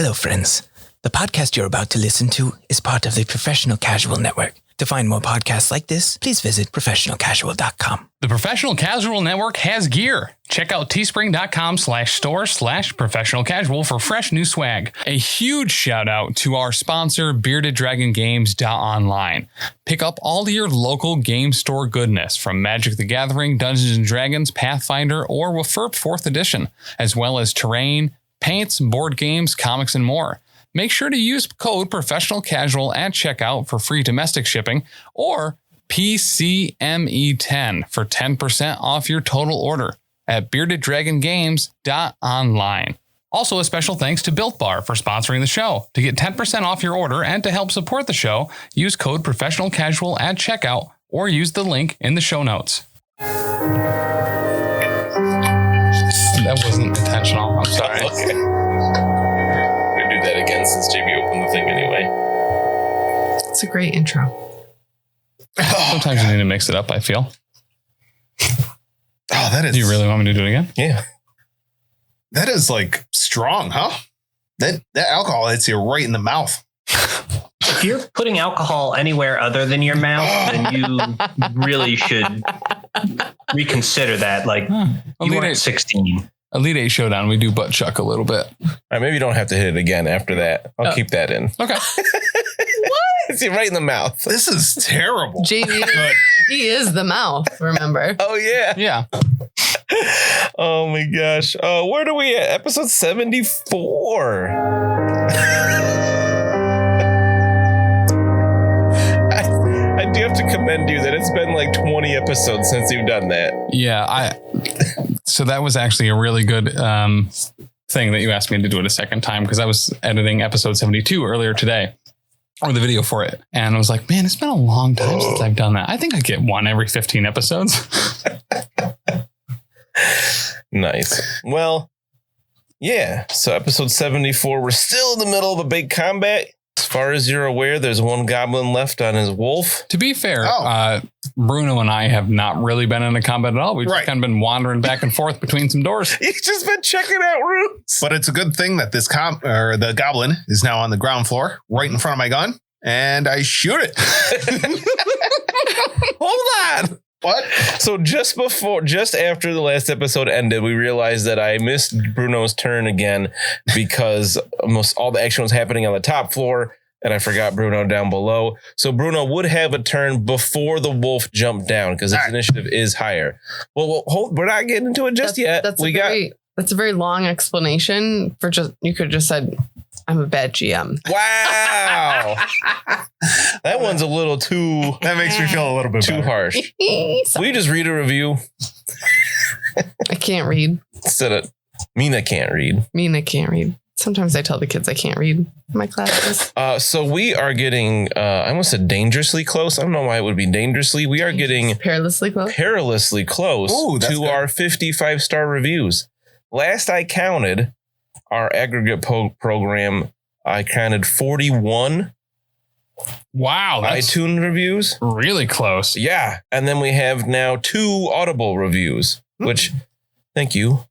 Hello, friends. The podcast you're about to listen to is part of the Professional Casual Network. To find more podcasts like this, please visit professionalcasual.com. The Professional Casual Network has gear. Check out teespring.com/store/professionalcasual for fresh new swag. A huge shout out to our sponsor, beardeddragongames.online. Pick up all your local game store goodness from Magic the Gathering, Dungeons & Dragons, Pathfinder, or WFRP 4th edition, as well as terrain, paints, board games, comics, and more. Make sure to use code Professional Casual at checkout for free domestic shipping or PCME10 for 10% off your total order at beardeddragongames.online. Also, a special thanks to Built Bar for sponsoring the show. To get 10% off your order and to help support the show, use code Professional Casual at checkout or use the link in the show notes. That wasn't intentional. I'm sorry. Okay. Do that again since JB opened the thing anyway. It's a great intro. Sometimes you need to mix it up, I feel. Oh, that is... Do you really want me to do it again? Yeah. That is like strong, huh? That alcohol hits you right in the mouth. If you're putting alcohol anywhere other than your mouth, then you really should reconsider that. Like, you weren't 16. Elite 8 Showdown, we do butt chuck a little bit. All right, maybe you don't have to hit it again after that. I'll keep that in. Okay. It's right in the mouth. This is terrible. JV, he is the mouth, remember? Oh, yeah. Yeah. Oh, my gosh. Where are we at? Episode 74. I do have to commend you that it's been like 20 episodes since you've done that. Yeah. So that was actually a really good thing that you asked me to do it a second time because I was editing episode 72 earlier today, or the video for it. And I was like, man, it's been a long time since I've done that. I think I get one every 15 episodes. Nice. Well, yeah. So episode 74, we're still in the middle of a big combat. As far as you're aware, there's one goblin left on his wolf. To be fair, Bruno and I have not really been in a combat at all. We've just kind of been wandering back and forth between some doors. He's just been checking out rooms. But it's a good thing that this the goblin is now on the ground floor, right in front of my gun, and I shoot it. Hold on. What? So just after the last episode ended, we realized that I missed Bruno's turn again because almost all the action was happening on the top floor and I forgot Bruno down below. So Bruno would have a turn before the wolf jumped down because his initiative is higher. Well, we're not getting into it just yet. That's a very long explanation for you could have just said, I'm a bad GM. Wow. That one's a little too... That makes me feel a little bit too harsh. Will you just read a review? I can't read. Mina can't read. Mina can't read. Sometimes I tell the kids I can't read in my classes. So we are getting, I almost said dangerously close. I don't know why it would be dangerously. We are getting perilously close to our 55-star reviews. Last I counted, our aggregate program, I counted 41. Wow. That's iTunes reviews. Really close. Yeah. And then we have now 2 Audible reviews, which thank you.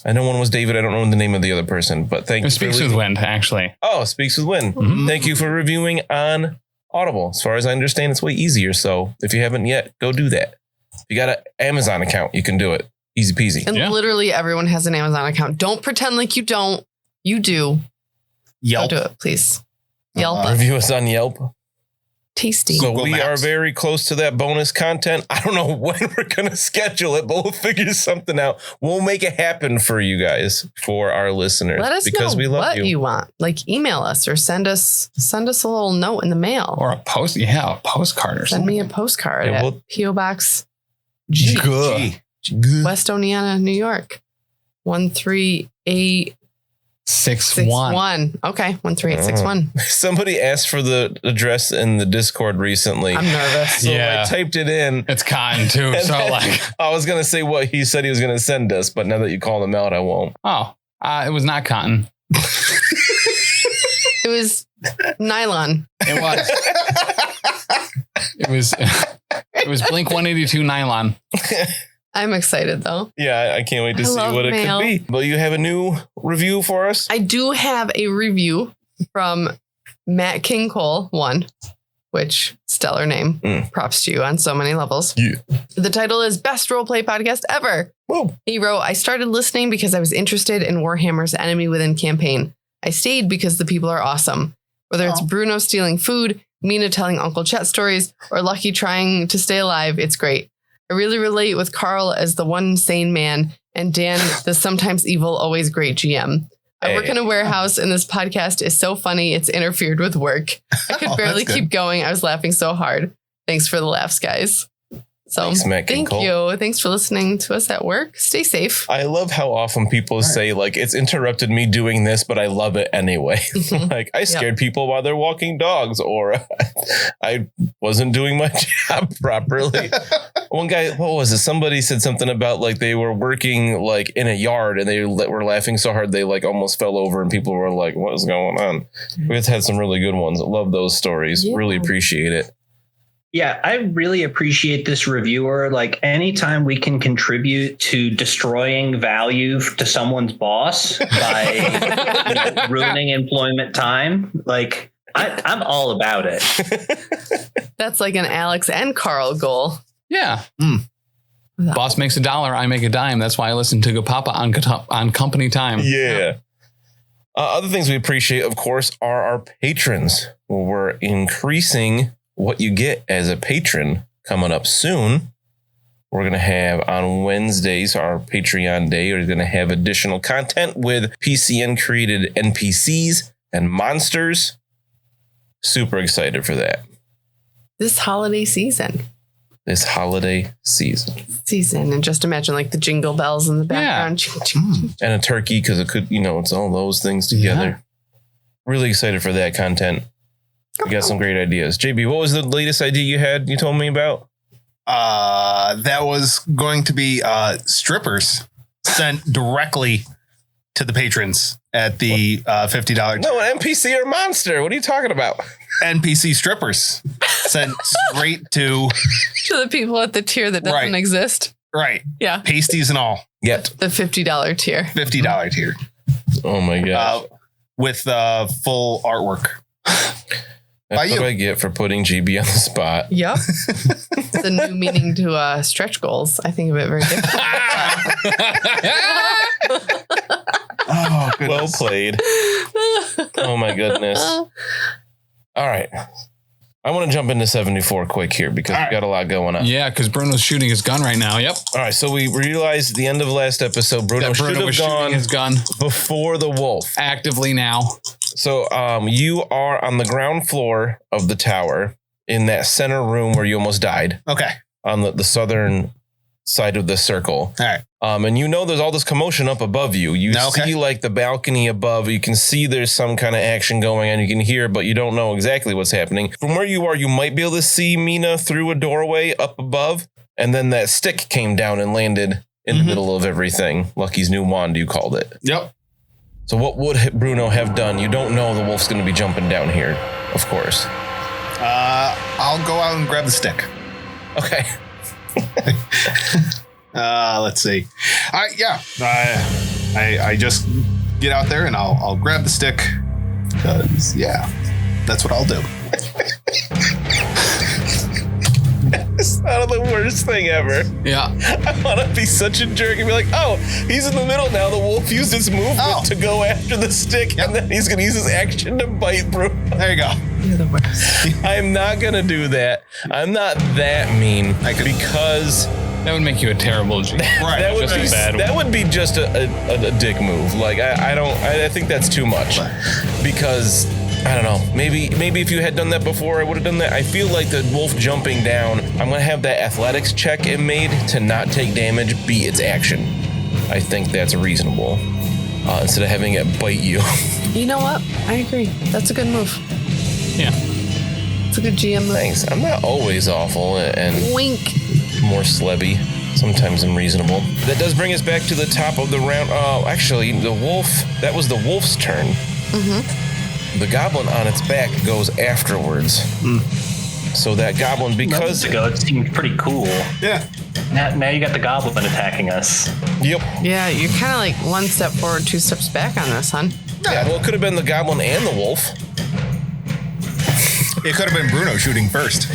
I know one was David. I don't know the name of the other person, but thank you. Speaks with Wind, actually. Oh, Speaks with Wind. Mm-hmm. Thank you for reviewing on Audible. As far as I understand, it's way easier. So if you haven't yet, go do that. If you got an Amazon account, you can do it. Easy peasy. And literally everyone has an Amazon account. Don't pretend like you don't. You do. Yelp. Go do it, please. Yelp. Review us on Yelp. Tasty. So Google we Maps. are very close to that bonus content. I don't know when we're going to schedule it, but we'll figure something out. We'll make it happen for you guys, for our listeners. Let us because know we love what you want. Like email us or send us a little note in the mail. Or a postcard or Send something. me a postcard Yeah, at P.O. Box G. West Oneonta, New York. 13861. Okay, 13861. Somebody asked for the address in the Discord recently. I'm nervous. So I typed it in. It's cotton too. And So then like, I was going to say what he said he was going to send us, but now that you called him out, I won't. it was not cotton. It was nylon. It was. It was Blink 182 nylon. I'm excited though. Yeah, I can't wait to see what it could be. Will you have a new review for us? I do have a review from Matt King Cole 1, which stellar name. Props to you on so many levels. Yeah. The title is Best Roleplay Podcast Ever. Whoa. He wrote, I started listening because I was interested in Warhammer's Enemy Within campaign. I stayed because the people are awesome. Whether it's Bruno stealing food, Mina telling Uncle Chet stories, or Lucky trying to stay alive, it's great. I really relate with Carl as the one sane man and Dan, the sometimes evil, always great GM. I work in a warehouse and this podcast is so funny it's interfered with work. I could barely keep going. I was laughing so hard. Thanks for the laughs, guys. So thank you. Thanks for listening to us at work. Stay safe. I love how often people say like it's interrupted me doing this, but I love it anyway. Like I scared people while they're walking dogs, or I wasn't doing my job properly. One guy, what was it? Somebody said something about like they were working like in a yard and they were laughing so hard they like almost fell over and people were like, what is going on? We've had some really good ones. I love those stories. Yeah. Really appreciate it. Yeah, I really appreciate this reviewer. Like anytime we can contribute to destroying value to someone's boss by ruining employment time, like I'm all about it. That's like an Alex and Carl goal. Yeah. Boss makes $1, I make a dime. That's why I listen to Go Papa on company time. Yeah. Other things we appreciate, of course, are our patrons. We're increasing what you get as a patron coming up soon. We're going to have on Wednesdays, our Patreon day, we're going to have additional content with PCN created NPCs and monsters. Super excited for that. This holiday season. And just imagine like the jingle bells in the background. Yeah. And a turkey, because it could, it's all those things together. Yeah. Really excited for that content. We got some great ideas. JB, what was the latest idea you told me about? That was going to be strippers sent directly to the patrons at the $50 No, an NPC or monster. What are you talking about? NPC strippers sent straight to the people at the tier that doesn't exist. Right. Yeah. Pasties and all. Yet. The $50 tier. $50 tier. Oh my gosh. With full artwork. That's what I get for putting GB on the spot. Yep. It's a new meaning to stretch goals. I think of it very differently. Oh, goodness. Well played. Oh, my goodness. All right. I want to jump into 74 quick here because we got a lot going on. Yeah, because Bruno's shooting his gun right now. Yep. All right. So we realized at the end of last episode, Bruno should have gone his gun before the wolf. Actively now. So you are on the ground floor of the tower in that center room where you almost died. Okay. On the southern side of the circle. All right. And there's all this commotion up above you. You see like the balcony above. You can see there's some kind of action going on. You can hear, but you don't know exactly what's happening. From where you are, you might be able to see Mina through a doorway up above. And then that stick came down and landed in the middle of everything. Lucky's new wand, you called it. Yep. So what would Bruno have done? You don't know the wolf's going to be jumping down here, of course. I'll go out and grab the stick. Okay. Let's see. I just get out there and I'll grab the stick. Because, that's what I'll do. It's not the worst thing ever. Yeah. I want to be such a jerk and be like, oh, he's in the middle now. The wolf used its movement to go after the stick, and then he's going to use his action to bite Bruno. There you go. You're the worst. I'm not going to do that. I'm not that mean because... That would make you a terrible G. Right. That would be just a dick move. Like, I think that's too much. Because... I don't know. Maybe if you had done that before, I would have done that. I feel like the wolf jumping down, I'm going to have that athletics check it made to not take damage be its action. I think that's reasonable. Instead of having it bite you. You know what? I agree. That's a good move. Yeah. It's a good GM move. Thanks. I'm not always awful and wink. More slebby. Sometimes unreasonable. That does bring us back to the top of the round. Oh, actually, the wolf, that was the wolf's turn. Mm-hmm. The goblin on its back goes afterwards. So that goblin, because... It seemed pretty cool. Yeah. Now you got the goblin attacking us. Yep. Yeah, you're kind of like one step forward, two steps back on this, hon. Yeah, well, it could have been the goblin and the wolf. It could have been Bruno shooting first.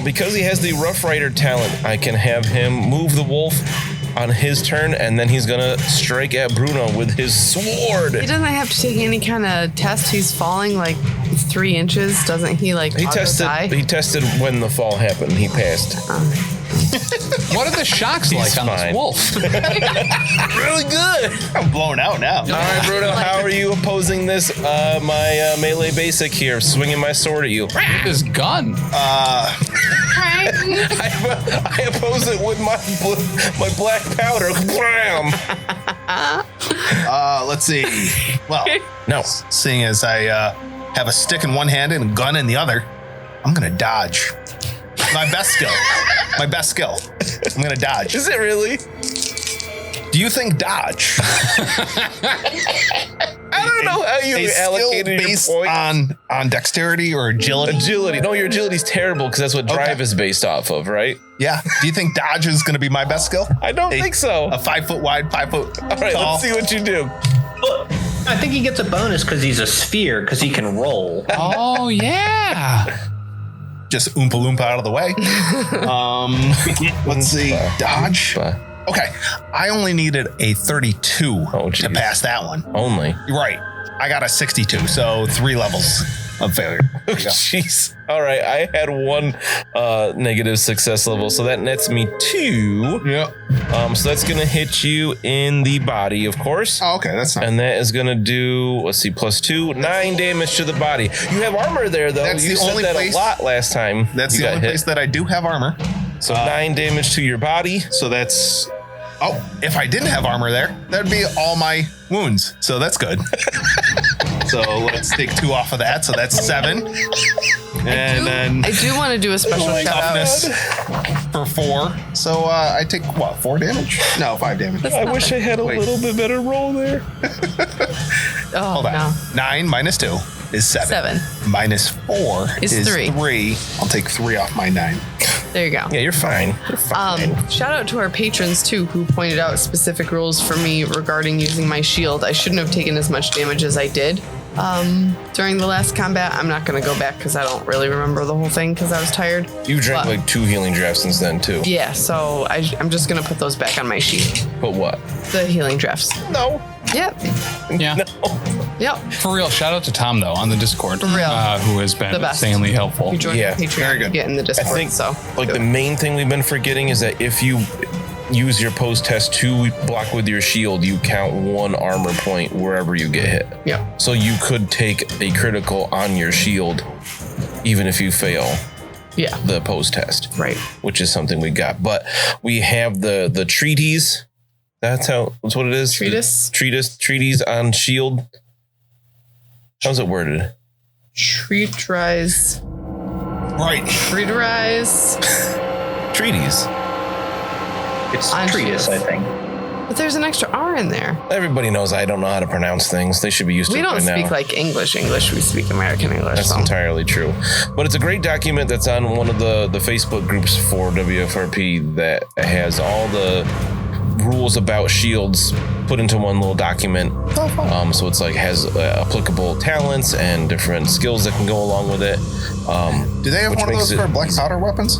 Because he has the Rough Rider talent, I can have him move the wolf on his turn, and then he's going to strike at Bruno with his sword. He doesn't have to take any kind of test. He's falling like 3 inches. Doesn't he like He tested when the fall happened. He passed. What are the shocks like on fine. this wolf? Really good. I'm blown out now. All right, Bruno, how are you opposing this? My melee basic here, swinging my sword at you. With his gun. I oppose it with my black powder. Blam. Let's see. Well, No. seeing as I have a stick in one hand and a gun in the other, I'm gonna dodge. My best skill. I'm gonna dodge. Is it really? Do you think dodge? I don't know how you a allocated skill your based points. on dexterity or agility? Agility. No, your agility's terrible because that's what drive is based off of, right? Yeah. Do you think dodge is gonna be my best skill? I don't think so. A 5 foot wide, 5 foot All right, tall. let's see what you do. But I think he gets a bonus because he's a sphere because he can roll. Oh, yeah. Just oompa loompa out of the way. Let's see. Dodge. Okay. I only needed a 32 to pass that one. Only. You're right. I got a 62, so 3 levels of failure. Jeez. All right. I had 1 negative success level, so that nets me 2. Yep. So that's going to hit you in the body, of course. Oh, okay. That's not. And that is going to do, let's see, +2, 9 damage to the body. You have armor there, though. That's you the said only that place- a lot last time. That's you the got only hit. place that I do have armor. So 9 damage to your body. So that's. Oh, if I didn't have armor there, that'd be all my wounds. So that's good. So let's take 2 off of that. So that's 7. And then I do want to do a special shout out. toughness for 4. So I take what, 4 damage? No, 5 damage. I wish I had a Wait. little bit better roll there. Oh, Hold on. no. 9 minus 2 is 7. 7. Minus 4 Is is 3. 3. I'll take 3 off my 9. There you go. Yeah, you're fine. You're fine. Shout out to our patrons too, who pointed out specific rules for me regarding using my shield. I shouldn't have taken as much damage as I did during the last combat. I'm not going to go back because I don't really remember the whole thing because I was tired. You drank But- like 2 healing drafts since then, too. Yeah, so I'm just going to put those back on my sheet. But what? The healing drafts. No. Yep. Yeah. No. Yep. For real, shout out to Tom, though, on the Discord, For real. who has been The best. insanely helpful. You join Yeah, the Patreon. very good. You get in the I Discord. think so like the main thing we've been forgetting is that if you use your post test to block with your shield, you count 1 armor point wherever you get hit. yeah. So you could take a critical on your shield even if you fail Yeah. the post test, Right. which is something we got. But we have the treaties. That's what it is. Treatise? Treaties on shield. How's it worded? Treatise. Right. Treatise. Treaties. It's On treatise, I think. But there's an extra R in there. Everybody knows I don't know how to pronounce things. They should be used to We it don't by now. speak like English. We speak American English. That's So. entirely true. But it's a great document that's on one of the Facebook groups for WFRP that has all the rules about shields put into one little document. So it's like has applicable talents and different skills that can go along with it. Do they have Which one of makes those it- for black powder weapons?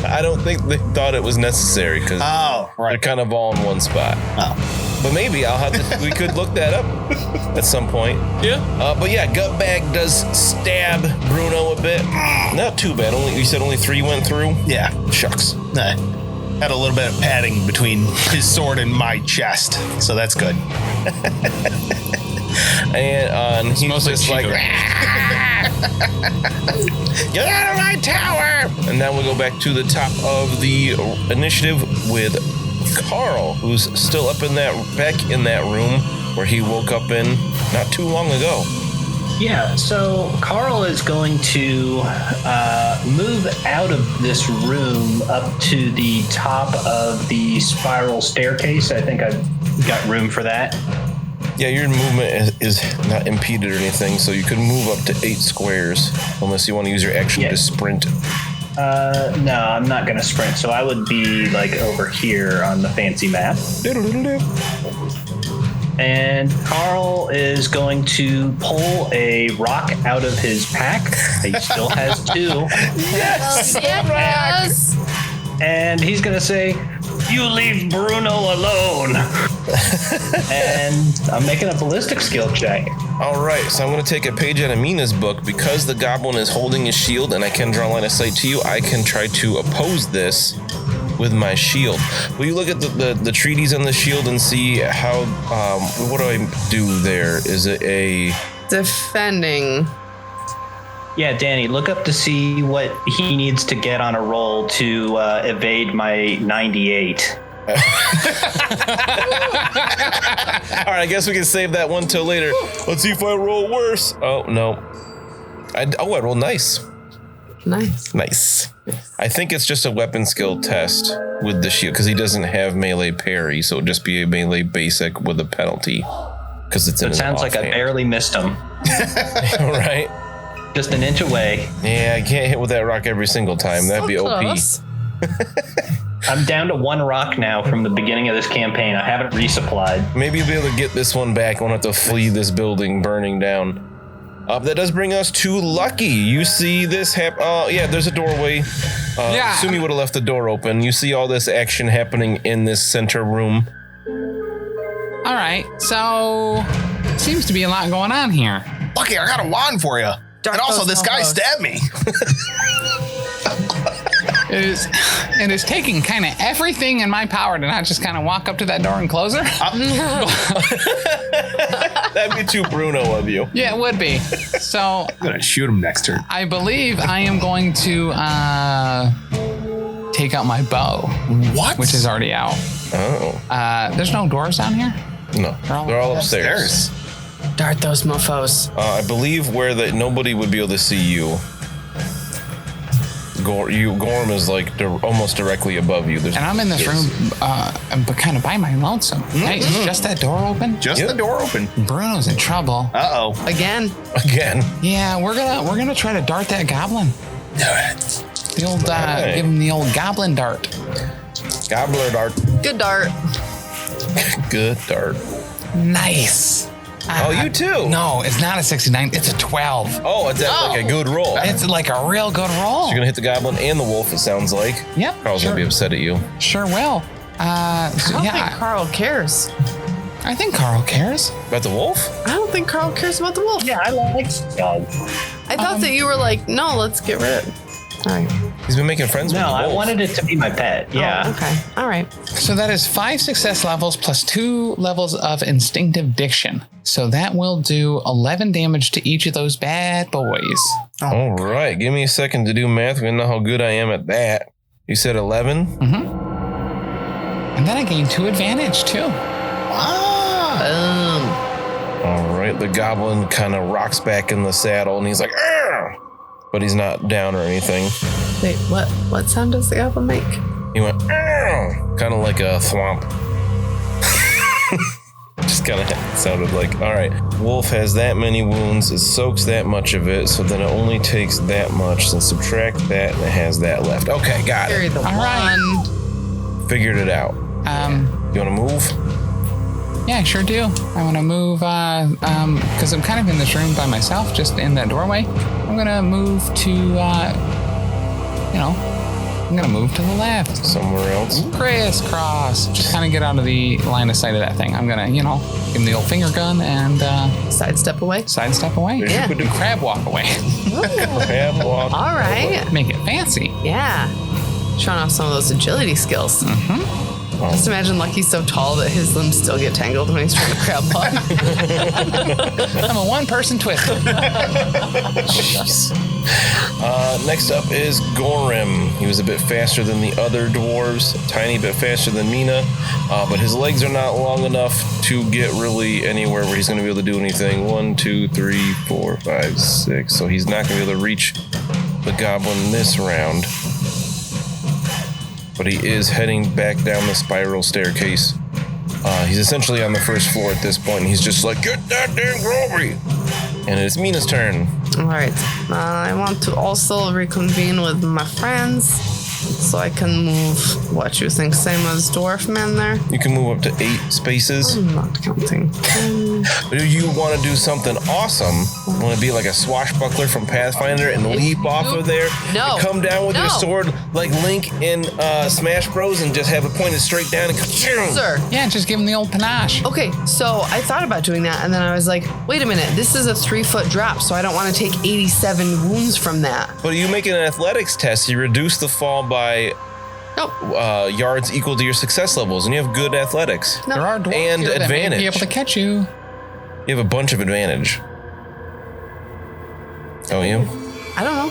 I don't think they thought it was necessary because Oh, they're right. kind of all in one spot. Oh. But maybe I'll have to, we could look that up at some point. Yeah. But yeah, Gutbag does stab Bruno a bit. Not too bad. You said only 3 went through? Yeah. Shucks. Nah. Had a little bit of padding between his sword and my chest, so that's good. And he's Mostly just like, Chico. get out of my tower! And now we'll go back to the top of the initiative with Carl, who's still up back in that room where he woke up in not too long ago. Yeah, so Carl is going to move out of this room up to the top of the spiral staircase. I think I've got room for that. Yeah, your movement is not impeded or anything, so you could move up to 8 squares unless you want to use your action Yeah. to sprint. No, I'm not going to sprint. So I would be like over here on the fancy map. And Carl is going to pull a rock out of his pack. He still has 2. Yes. And he's going to say, "You leave Bruno alone." And I'm making a ballistic skill check. All right, so I'm going to take a page out of Mina's book. Because the goblin is holding his shield and I can draw line of sight to you, I can try to oppose this with my shield. Will you look at the treaties on the shield and see how, what do I do there? Is it a... Defending. Yeah, Dani, look up to see what he needs to get on a roll to evade my 98. All right, I guess we can save that one till later. Let's see if I roll worse. Oh, no. I rolled nice. Nice. I think it's just a weapon skill test with the shield because he doesn't have melee parry, so it'd just be a melee basic with a penalty. Because it's in his sounds like I barely missed him. Right? Just an inch away. Yeah, I can't hit with that rock every single time. That'd be OP. I'm down to 1 rock now from the beginning of this campaign. I haven't resupplied. Maybe you'll be able to get this one back. I won't have to flee this building burning down. That does bring us to Lucky. You see this happen. Yeah, there's a doorway. Assume you would have left the door open. You see all this action happening in this center room. All right, so seems to be a lot going on here. Lucky, I got a wand for you. And also, this guy stabbed me. It is taking kind of everything in my power to not just kind of walk up to that door and close her. That'd be too Bruno of you. Yeah, it would be. So I'm gonna shoot him next turn. I believe I am going to take out my bow. What? Which is already out. Oh. There's no doors down here? No, they're all upstairs. Dart those mofos. I believe where nobody would be able to see you. Gorm is like almost directly above you. And I'm in this room, but kind of by my lonesome. Hey, is just that door open? Just the door open. Bruno's in trouble. Uh-oh. Again. Yeah, we're gonna try to dart that goblin. Do it. The old give him the old goblin dart. Gobbler dart. Good dart. Good dart. Nice. Oh, you too? No, it's not a 69. It's a 12. Oh, it's like a good roll. It's like a real good roll. So you're gonna hit the goblin and the wolf, it sounds like. Yep. Carl's gonna be upset at you. Sure will. I don't think Carl cares. I think Carl cares. About the wolf? I don't think Carl cares about the wolf. Yeah, I like dogs. I thought that you were like, no, let's get rid of it. All right. He's been making friends with the wolf. No, I wanted it to be my pet. Yeah. Oh, okay. All right. So that is 5 success levels plus 2 levels of instinctive diction. So that will do 11 damage to each of those bad boys. All right. Give me a second to do math. We know how good I am at that. You said 11? Mm-hmm. And then I gain 2 advantage too. All right. The goblin kind of rocks back in the saddle and he's like, "Arr!" But he's not down or anything. Wait, what sound does the goblin make? He went, kind of like a thwomp. Just kind of sounded like, all right. Wolf has that many wounds. It soaks that much of it. So then it only takes that much. So subtract that and it has that left. Okay, got Carry it. the one. Figured it out. You want to move? Yeah, I sure do. I want to move, because I'm kind of in this room by myself, just in that doorway. I'm going to move to, I'm going to move to the left. Somewhere else. Crisscross. Just kind of get out of the line of sight of that thing. I'm going to, give him the old finger gun and... Sidestep away? Sidestep away. Yeah. And crab walk away. Crab walk. All right. Make it fancy. Yeah. Showing off some of those agility skills. Mm-hmm. Just imagine Lucky's so tall that his limbs still get tangled when he's trying to crab walk. I'm a one-person twister. Jeez. Next up is Gorm. He was a bit faster than the other dwarves, a tiny bit faster than Mina, but his legs are not long enough to get really anywhere where he's going to be able to do anything. 1, 2, 3, 4, 5, 6. So he's not going to be able to reach the goblin this round. But he is heading back down the spiral staircase. He's essentially on the first floor at this point, and he's just like, get that damn Grovery! And it's Mina's turn. All right. I want to also reconvene with my friends, so I can move. What you think? Same as dwarf man there? You can move up to 8 spaces. I'm not counting. But if you want to do something awesome, want to be like a swashbuckler from Pathfinder and leap off of there, No. and come down with No. your sword like Link in Smash Bros. And just have it pointed straight down and Sir. Yeah, just give him the old panache. Okay, so I thought about doing that, and then I was like, wait a minute, this is a 3-foot drop, so I don't want to take 87 wounds from that. But you make an athletics test, you reduce the fall by Nope. yards equal to your success levels, and you have good athletics. No. There are dwarves And here that may advantage. be able to catch you. You have a bunch of advantage. Oh, you? I don't know.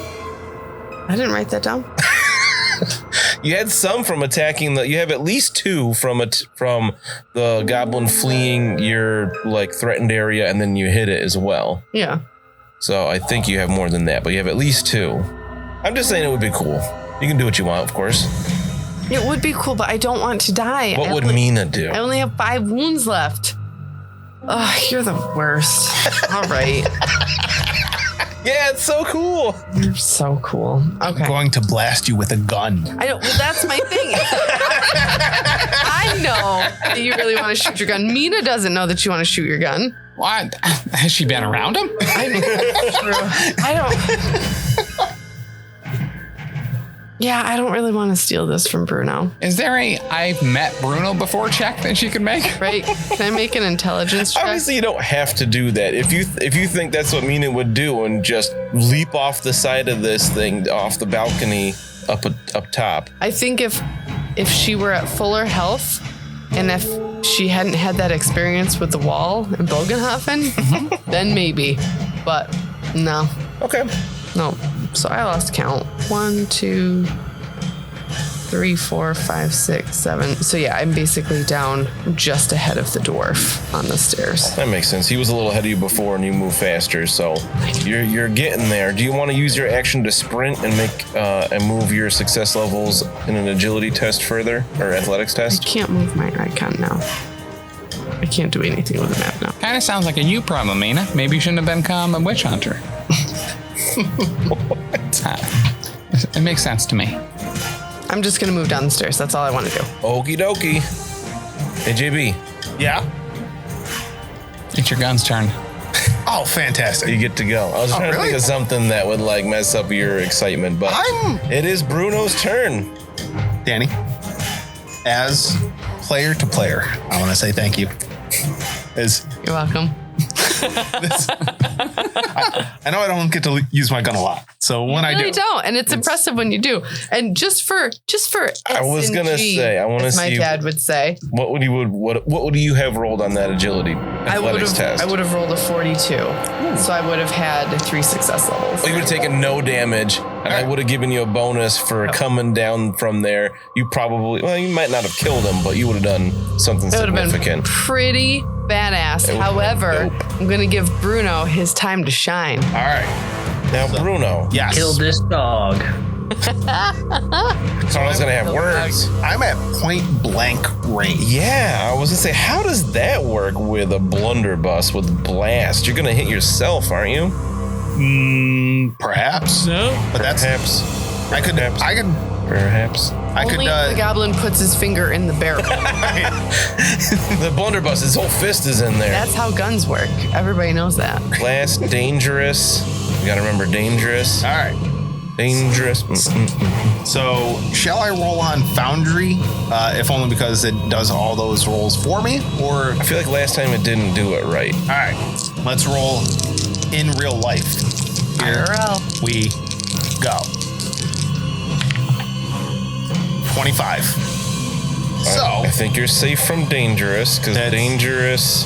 I didn't write that down. You had some from attacking you have at least 2 from the goblin fleeing your like threatened area, and then you hit it as well. Yeah. So I think you have more than that, but you have at least 2. I'm just saying it would be cool. You can do what you want, of course. It would be cool, but I don't want to die. What would Mina do? I only have 5 wounds left. Ugh, you're the worst. All right. Yeah, it's so cool. You're so cool. Okay. I'm going to blast you with a gun. I know. Well, that's my thing. I know that you really want to shoot your gun. Mina doesn't know that you want to shoot your gun. What? Has she been around him? I don't. Yeah, I don't really want to steal this from Bruno. Is there a I've met Bruno before check that she could make? Right? Can I make an intelligence check? Obviously, you don't have to do that. If you think that's what Mina would do and just leap off the side of this thing, off the balcony up top. I think if she were at fuller health, and if she hadn't had that experience with the wall in Bogenhofen, then maybe. But no. Okay. No. So I lost count. 1, 2, 3, 4, 5, 6, 7. So yeah, I'm basically down just ahead of the dwarf on the stairs. That makes sense. He was a little ahead of you before, and you move faster, so you're getting there. Do you want to use your action to sprint and make and move your success levels in an agility test further or athletics I test? can't move my icon now. I can't do anything with the map now. Kind of sounds like a you problem, Mina. Maybe you shouldn't have become a witch hunter. It makes sense to me. I'm just gonna move down the stairs. That's all I want to do. Okie dokie. Hey, JB, Yeah. It's your gun's turn. Oh, fantastic. you get to go. I was trying to really? think of something that would like mess up your excitement, but it is Bruno's turn. Dani, as player to player, I want to say thank you. You're welcome. I know I don't get to use my gun a lot, so when I really do, don't, and it's impressive when you do. And just for I was gonna say, I want to as see my dad would say. what would you have rolled on that agility athletics test? I would have rolled a 42, so I would have had 3 success levels. Well, you would have taken no damage, and I would have given you a bonus for coming down from there. You might not have killed him, but you would have done something It would have been significant. pretty badass. However, I'm going to give Bruno his time to shine. all right. Now, Bruno, Yes, Kill this dog. someone's gonna have words. I'm at point blank range. Yeah, I was gonna say, how does that work with a blunderbuss with blast? You're gonna hit yourself, aren't you? Perhaps. No. But that's Perhaps. I could. Perhaps. I could. Perhaps. I could. Only if the goblin puts his finger in the barrel. The blunderbuss, his whole fist is in there. That's how guns work. Everybody knows that. Blast, dangerous. You gotta remember dangerous. All right. Dangerous. So, shall I roll on Foundry, if only because it does all those rolls for me, or? I feel like last time it didn't do it right. All right, let's roll in real life. Here IRL. we go. 25. So, I think you're safe from dangerous, because dangerous.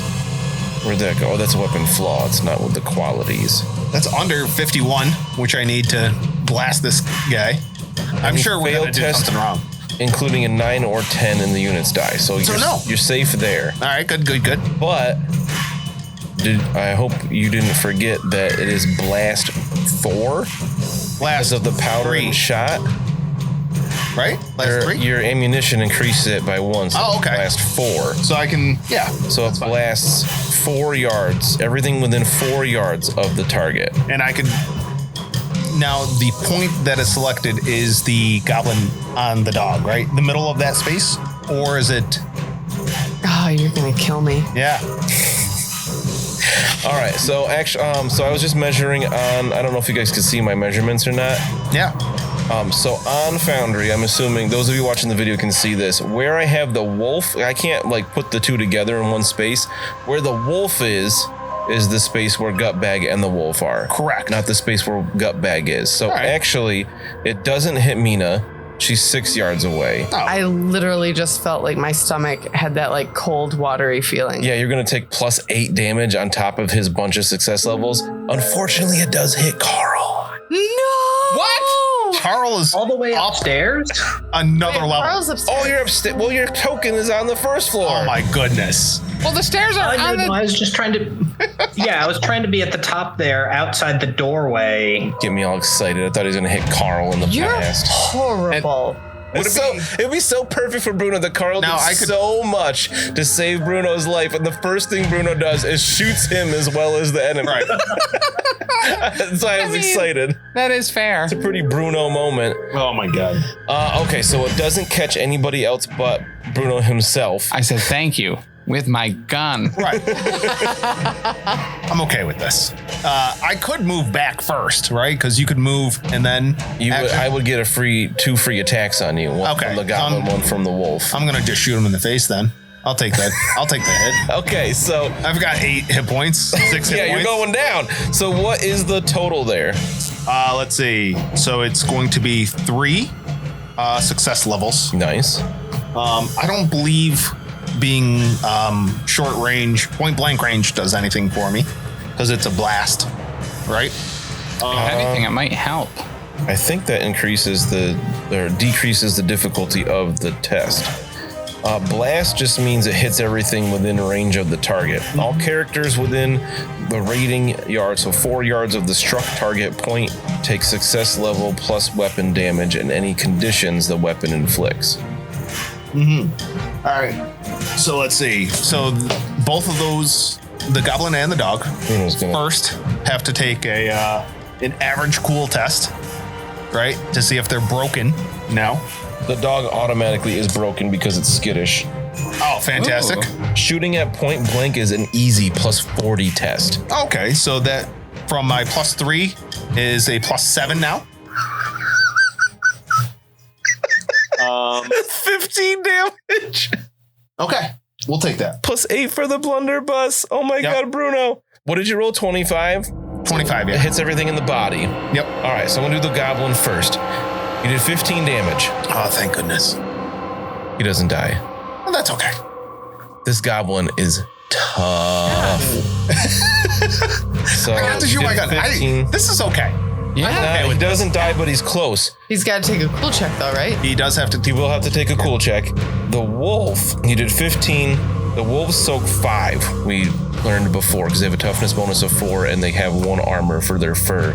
Where'd that go? Oh, that's a weapon flaw. It's not with the qualities. that's under 51, which I need to blast this guy. I'm sure we're going to do something wrong. Including a 9 or 10 in the unit's die. So you're safe there. All right, good. But I hope you didn't forget that it is blast 4 because of the powder and shot. Right? Blast 3? Your ammunition increases it by 1. So Oh, okay. Blast 4. So I can, So it blasts 4 yards. Everything within 4 yards of the target. And I could... Now, the point that is selected is the goblin on the dog, right? The middle of that space? Or is it... Oh, you're going to kill me. Yeah. All right, so actually, so I was just measuring on, I don't know if you guys can see my measurements or not. Yeah. So on Foundry, I'm assuming those of you watching the video can see this. Where I have the wolf, I can't like put the two together in one space. Where the wolf is the space where Gutbag and the wolf are. Correct. Not the space where Gutbag is. So right. actually, it doesn't hit Mina. She's 6 yards away. Oh. I literally just felt like my stomach had that like cold, watery feeling. Yeah, you're going to take +8 damage on top of his bunch of success levels. Unfortunately, it does hit Carl. No! What? Carl is All the way up upstairs? another level. Carl's upstairs. Oh, you're upstairs. Well, your token is on the first floor. Oh my goodness. Well, the stairs are on the... I was just trying to... Yeah, I was trying to be at the top there, outside the doorway. Get me all excited. I thought he was going to hit Carl in the You're past. horrible. It'd be so perfect for Bruno that Carl Now, did so much to save Bruno's life, and the first thing Bruno does is shoots him as well as the enemy. Right. That's why I was excited. That is fair. It's a pretty Bruno moment. Oh my god. Okay, so it doesn't catch anybody else but Bruno himself. I said thank you with my gun. Right. I'm okay with this. I could move back first, right? Because you could move and then I would get two free attacks on you. One from the goblin, one from the wolf. I'm gonna just shoot him in the face then. I'll take that. I'll take the hit. Okay, so I've got 8 hit points, 6 hit points. yeah, you're going down. So what is the total there? Let's see. So it's going to be 3 success levels. Nice. I don't believe being short range, point blank range does anything for me because it's a blast, right? If anything, it might help. I think that decreases the difficulty of the test. Blast just means it hits everything within range of the target. All characters within the rating yard, so 4 yards of the struck target point, take success level plus weapon damage and any conditions the weapon inflicts. Mm-hmm. All right. So let's see. So both of those, the goblin and the dog, first have to take an average cool test, right, to see if they're broken now. The dog automatically is broken because it's skittish. Oh, fantastic. Ooh. Shooting at point blank is an easy +40 test. Okay, so that from my +3 is a +7 now. 15 damage. Okay, we'll take that. +8 for the blunderbuss. Oh my God, Bruno. What did you roll? 25? 25, yeah. It hits everything in the body. Yep. All right, so I'm going to do the goblin first. You did 15 damage. Oh, thank goodness. He doesn't die. Well, that's okay. This goblin is tough. So I got to shoot my gun. This is okay. Yeah. He doesn't die, but he's close. He's got to take a cool check though, right? He does have to. He will have to take a cool check. The wolf, he did 15. The wolves soak 5. We learned before because they have a toughness bonus of 4 and they have 1 armor for their fur.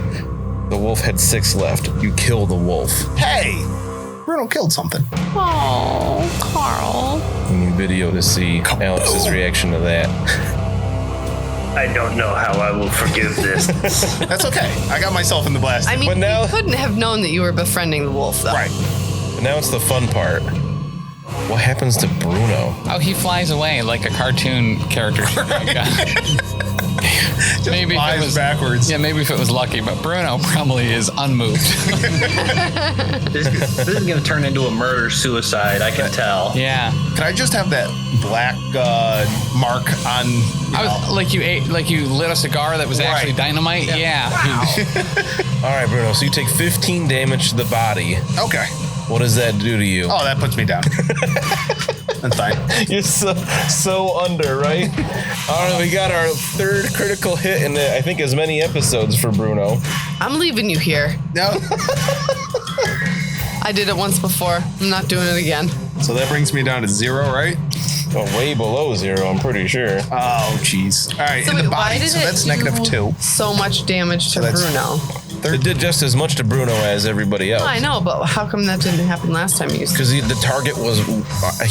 The wolf had 6 left. You kill the wolf. Hey, Bruno killed something. Oh, Carl. You need video to see Alex's reaction to that. I don't know how I will forgive this. That's okay. I got myself in the blast. I mean, But now- you couldn't have known that you were befriending the wolf, though. Right. But now it's the fun part. What happens to Bruno? Oh, he flies away like a cartoon character. Maybe if it flies was backwards. Yeah, maybe if it was lucky, but Bruno probably is unmoved. This is going to turn into a murder-suicide, I can tell. Yeah. Can I just have that black mark on? Like you lit a cigar that was actually dynamite. Yeah. All right, Bruno. So you take 15 damage to the body. Okay. What does that do to you? Oh, that puts me down. That's fine. You're so under, right? All right, we got our 3rd critical hit in, I think, as many episodes for Bruno. I'm leaving you here. No. I did it once before. I'm not doing it again. So that brings me down to 0, right? Oh, way below 0, I'm pretty sure. Oh, jeez. All right, So in the wait, why body, did so it that's do -2. so much damage to Bruno? It did just as much to Bruno as everybody else. I know, but how come that didn't happen last time you used? Because the target was,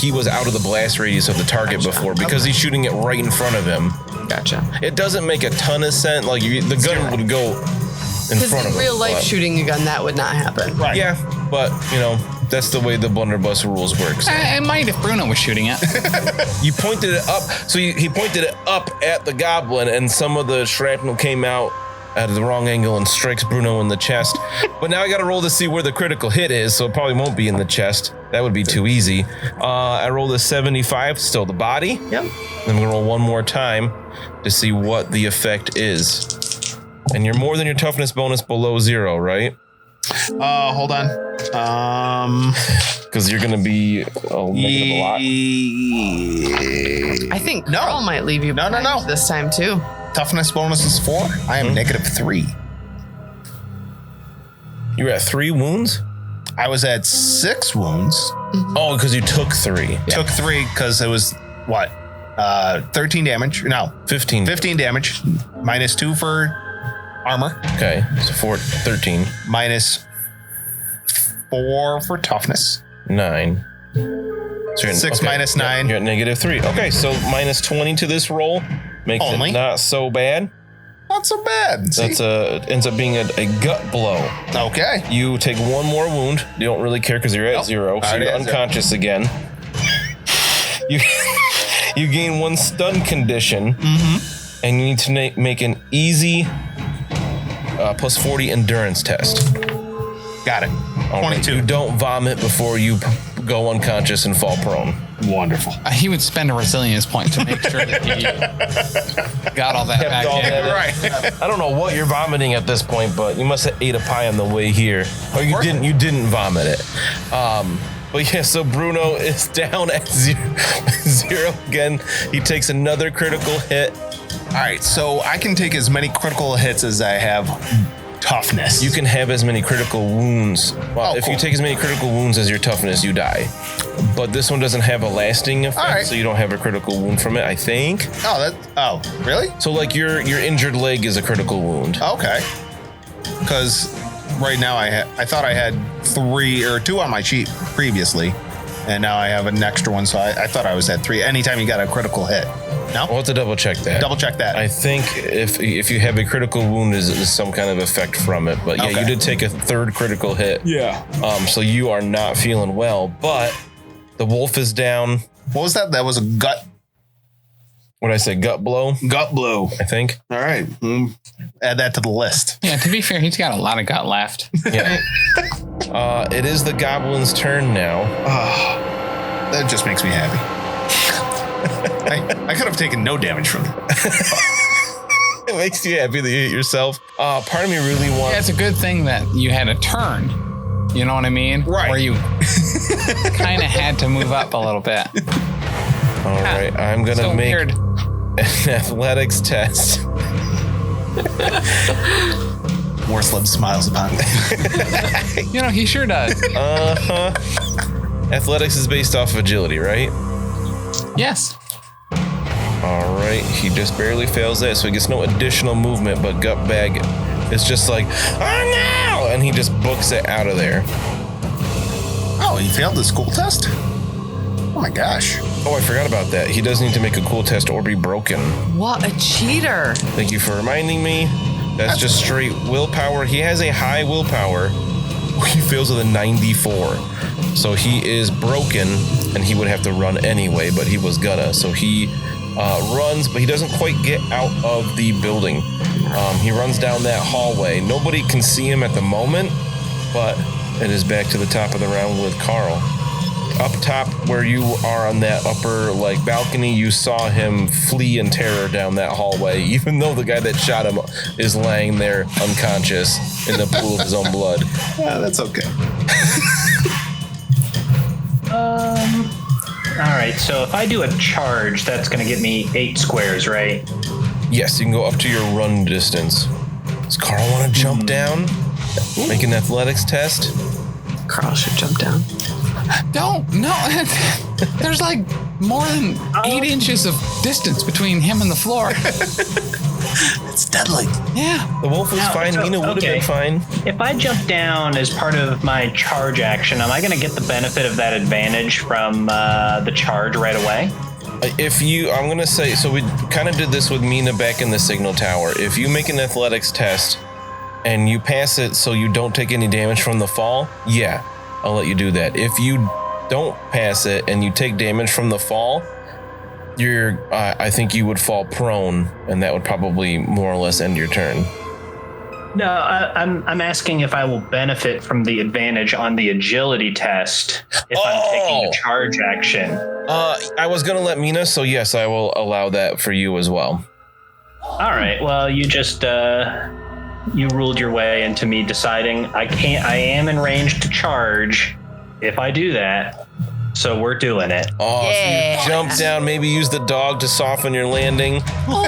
he was out of the blast radius of the target before because he's shooting it right in front of him. Gotcha. It doesn't make a ton of sense. Like the gun would go in front of him. Because in real life shooting a gun, that would not happen. Right. Yeah, but you know, that's the way the blunderbuss rules work. So. It might if Bruno was shooting it. You pointed it up. So he pointed it up at the goblin, and some of the shrapnel came out at the wrong angle and strikes Bruno in the chest. But now I got to roll to see where the critical hit is, so it probably won't be in the chest. That would be too easy. I rolled a 75, still the body. Yep. Then I'm going to roll one more time to see what the effect is. And you're more than your toughness bonus below 0, right? Hold on. Because you're going to be negative a lot. I think Carl might leave you behind this time too. Toughness bonus is 4. I am negative 3. You were at 3 wounds? I was at 6 wounds. Mm-hmm. Oh, because you took 3. Yeah. Took 3 because it was, 13 damage. No. 15. 15 damage. Minus 2 for armor. Okay, so 13. Minus 4 for toughness. 9. So 6 minus 9. You're at negative 3. Okay, so minus 20 to this roll. Makes it not so bad. Not so bad. That's ends up being a gut blow. Okay. You take 1 more wound. You don't really care because you're at 0. So you're unconscious again. You gain 1 stun condition. Mm-hmm. And you need to make an easy plus 40 endurance test. Got it. 22. You don't vomit before you go unconscious and fall prone. Wonderful. He would spend a resilience point to make sure that he got all that back in. Right. I don't know what you're vomiting at this point, but you must have ate a pie on the way here. Or you didn't vomit it. But yeah, so Bruno is down at 0 again. He takes another critical hit. All right, so I can take as many critical hits as I have toughness. You can have as many critical wounds. Well, if you take as many critical wounds as your toughness, you die. But this one doesn't have a lasting effect, so you don't have a critical wound from it, I think. Oh, really? So like your injured leg is a critical wound. Okay. Because right now I thought I had 3 or 2 on my sheet previously, and now I have an extra one, so I thought I was at 3. Anytime you got a critical hit. No? We'll have to double check that. Double check that. I think if you have a critical wound, is some kind of effect from it. But yeah, you did take a 3rd critical hit. Yeah. So you are not feeling well, but the wolf is down. What was that? That was a gut. What did I say? Gut blow? Gut blow. I think. All right. Add that to the list. Yeah, to be fair, he's got a lot of gut left. Yeah. It is the goblin's turn now. That just makes me happy. I could have taken no damage from them. It makes you happy that you hit yourself. Part of me really wants... Yeah, it's a good thing that you had a turn. You know what I mean? Right. Where you kind of had to move up a little bit. All right, I'm going to make weird. an athletics test. Morsleb smiles upon me. You know, he sure does. Athletics is based off of agility, right? Yes. All right, he just barely fails that, so he gets no additional movement, but Gutbag is just like, oh no! And he just books it out of there. Oh, he failed the school test? Oh my gosh. Oh, I forgot about that. He does need to make a cool test or be broken. What a cheater. Thank you for reminding me. That's just straight willpower. He has a high willpower. He fails with a 94. So he is broken, and he would have to run anyway, but he was gonna. So he runs, but he doesn't quite get out of the building. He runs down that hallway. Nobody can see him at the moment, but it is back to the top of the round with Carl. Up top where you are on that upper balcony, you saw him flee in terror down that hallway, even though the guy that shot him is laying there unconscious in the pool of his own blood. Yeah, that's okay. All right, so if I do a charge, that's going to give me 8 squares, right? Yes, you can go up to your run distance. Does Carl want to jump down? Make an athletics test? Carl should jump down. Don't. No. There's more than 8 inches of distance between him and the floor. It's deadly. Yeah. The wolf was fine. Mina would have been fine. If I jump down as part of my charge action, am I going to get the benefit of that advantage from the charge right away? I'm going to say, so we kind of did this with Mina back in the signal tower. If you make an athletics test and you pass it so you don't take any damage from the fall, yeah, I'll let you do that. If you don't pass it and you take damage from the fall, I think you would fall prone, and that would probably more or less end your turn. No, I'm asking if I will benefit from the advantage on the agility test if I'm taking a charge action. I was going to let Mina, so yes, I will allow that for you as well. All right. Well, you just you ruled your way into me deciding I am in range to charge if I do that. So we're doing it. Oh, yeah. So you jump down, maybe use the dog to soften your landing. Oh,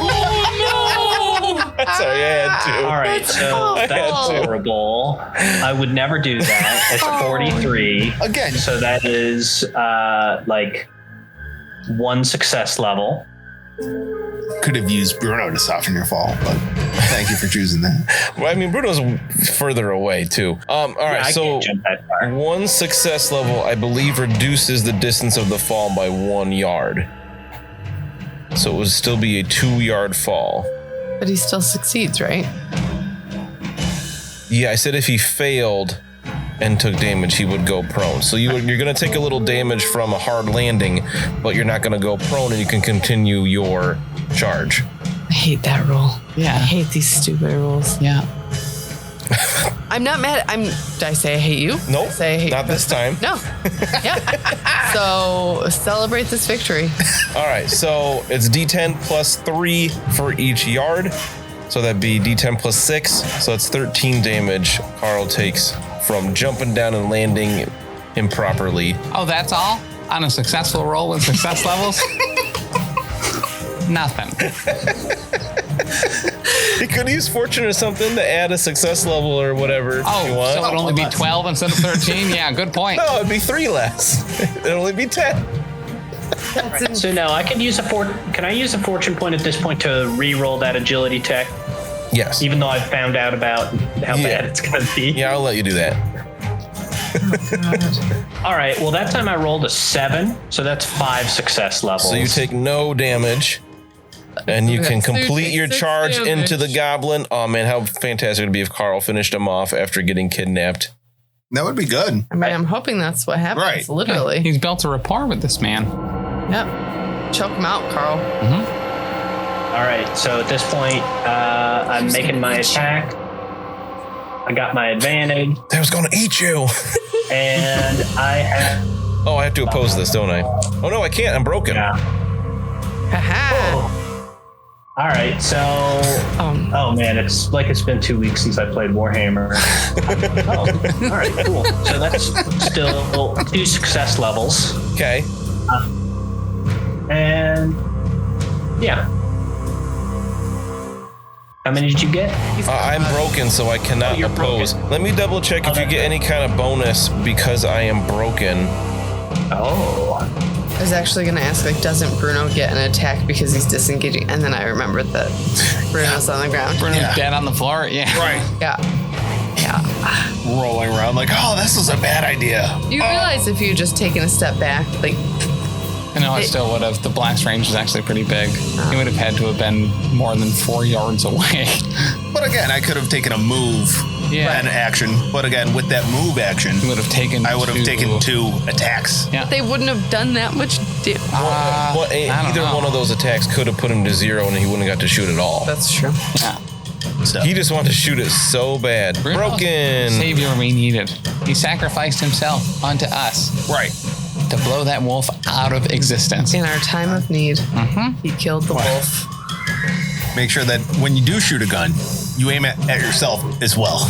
no! Sorry, I had to. All right, so that's horrible. I would never do that. It's 43. Again. So that is like 1 success level. Could have used Bruno to soften your fall, but thank you for choosing that. Well, I mean, Bruno's further away, too. All right, I so can't jump that far. 1 success level, I believe, reduces the distance of the fall by 1 yard. So it would still be a 2-yard fall. But he still succeeds, right? Yeah, I said if he failed and took damage, he would go prone. So you're going to take a little damage from a hard landing, but you're not going to go prone, and you can continue your charge. I hate that rule. Yeah. I hate these stupid rules. Yeah. I'm not mad. Did I say I hate you? Nope. Say I hate not you? this time. No. Yeah. So celebrate this victory. All right. So it's D10 plus 3 for each yard. So that'd be D10 plus 6. So that's 13 damage Carl takes from jumping down and landing improperly. Oh, that's all? On a successful roll with success levels? Nothing. You could use fortune or something to add a success level or whatever. Oh, if you want. so it'd only be 12 instead of 13? Yeah, good point. No, it'd be 3 less. It'd only be 10. So no, I can use Can I use a fortune point at this point to re-roll that agility tech? Yes. Even though I've found out about how bad it's going to be. Yeah, I'll let you do that. All right. Well, that time I rolled a 7, so that's 5 success levels. So you take no damage, and you can complete your charge into the goblin. Oh man, how fantastic it would be if Carl finished him off after getting kidnapped. That would be good. I mean, I'm hoping that's what happens. Right. Literally. He's built a rapport with this man. Yep. Choke him out, Carl. Mm-hmm. All right. So at this point, I'm making my attack. I got my advantage. That was going to eat you. And I have... Oh, I have to oppose this, don't I? Oh, no, I can't. I'm broken. Yeah. Ha-ha. All right, so... Oh, man, it's been 2 weeks since I played Warhammer. All right, cool. So that's still 2 success levels. Okay. And... Yeah. How many did you get? I'm broken, so I cannot oppose. Broken. Let me double check if you get any kind of bonus because I am broken. Oh. I was actually going to ask, doesn't Bruno get an attack because he's disengaging? And then I remembered that Bruno's on the ground. Bruno's dead on the floor? Yeah. Right. Yeah. Yeah. Rolling around like, oh, this was a bad idea. You realize if you had just taken a step back, I still would have. The blast range is actually pretty big. He would have had to have been more than 4 yards away. But again, I could have taken a move and action. But again, with that move action, I would have taken 2 attacks. Yeah. they wouldn't have done that much damage. Either one of those attacks could have put him to 0 and he wouldn't have got to shoot at all. That's true. Yeah. So. He just wanted to shoot it so bad. Bruno's Broken. Savior we needed. He sacrificed himself unto us. Right. To blow that wolf out of existence. In our time of need, he killed the wolf. Make sure that when you do shoot a gun, you aim at yourself as well.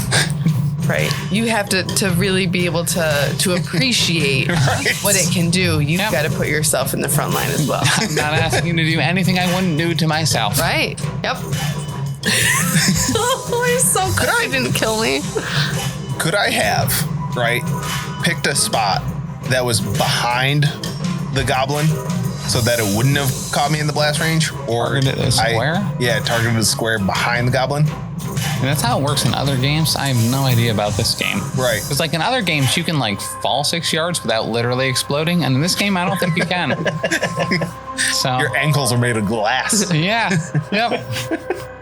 Right. You have to really be able to appreciate what it can do. You've got to put yourself in the front line as well. I'm not asking you to do anything I wouldn't do to myself. Right. Yep. Oh, I'm so glad you didn't kill me. Could I have, picked a spot that was behind the goblin so that it wouldn't have caught me in the blast range, or Targeted a square? Targeted a square behind the goblin. And that's how it works in other games. I have no idea about this game. Right. Because like in other games, you can like fall 6 yards without literally exploding. And in this game, I don't think you can. So Your ankles are made of glass. yeah. Yep.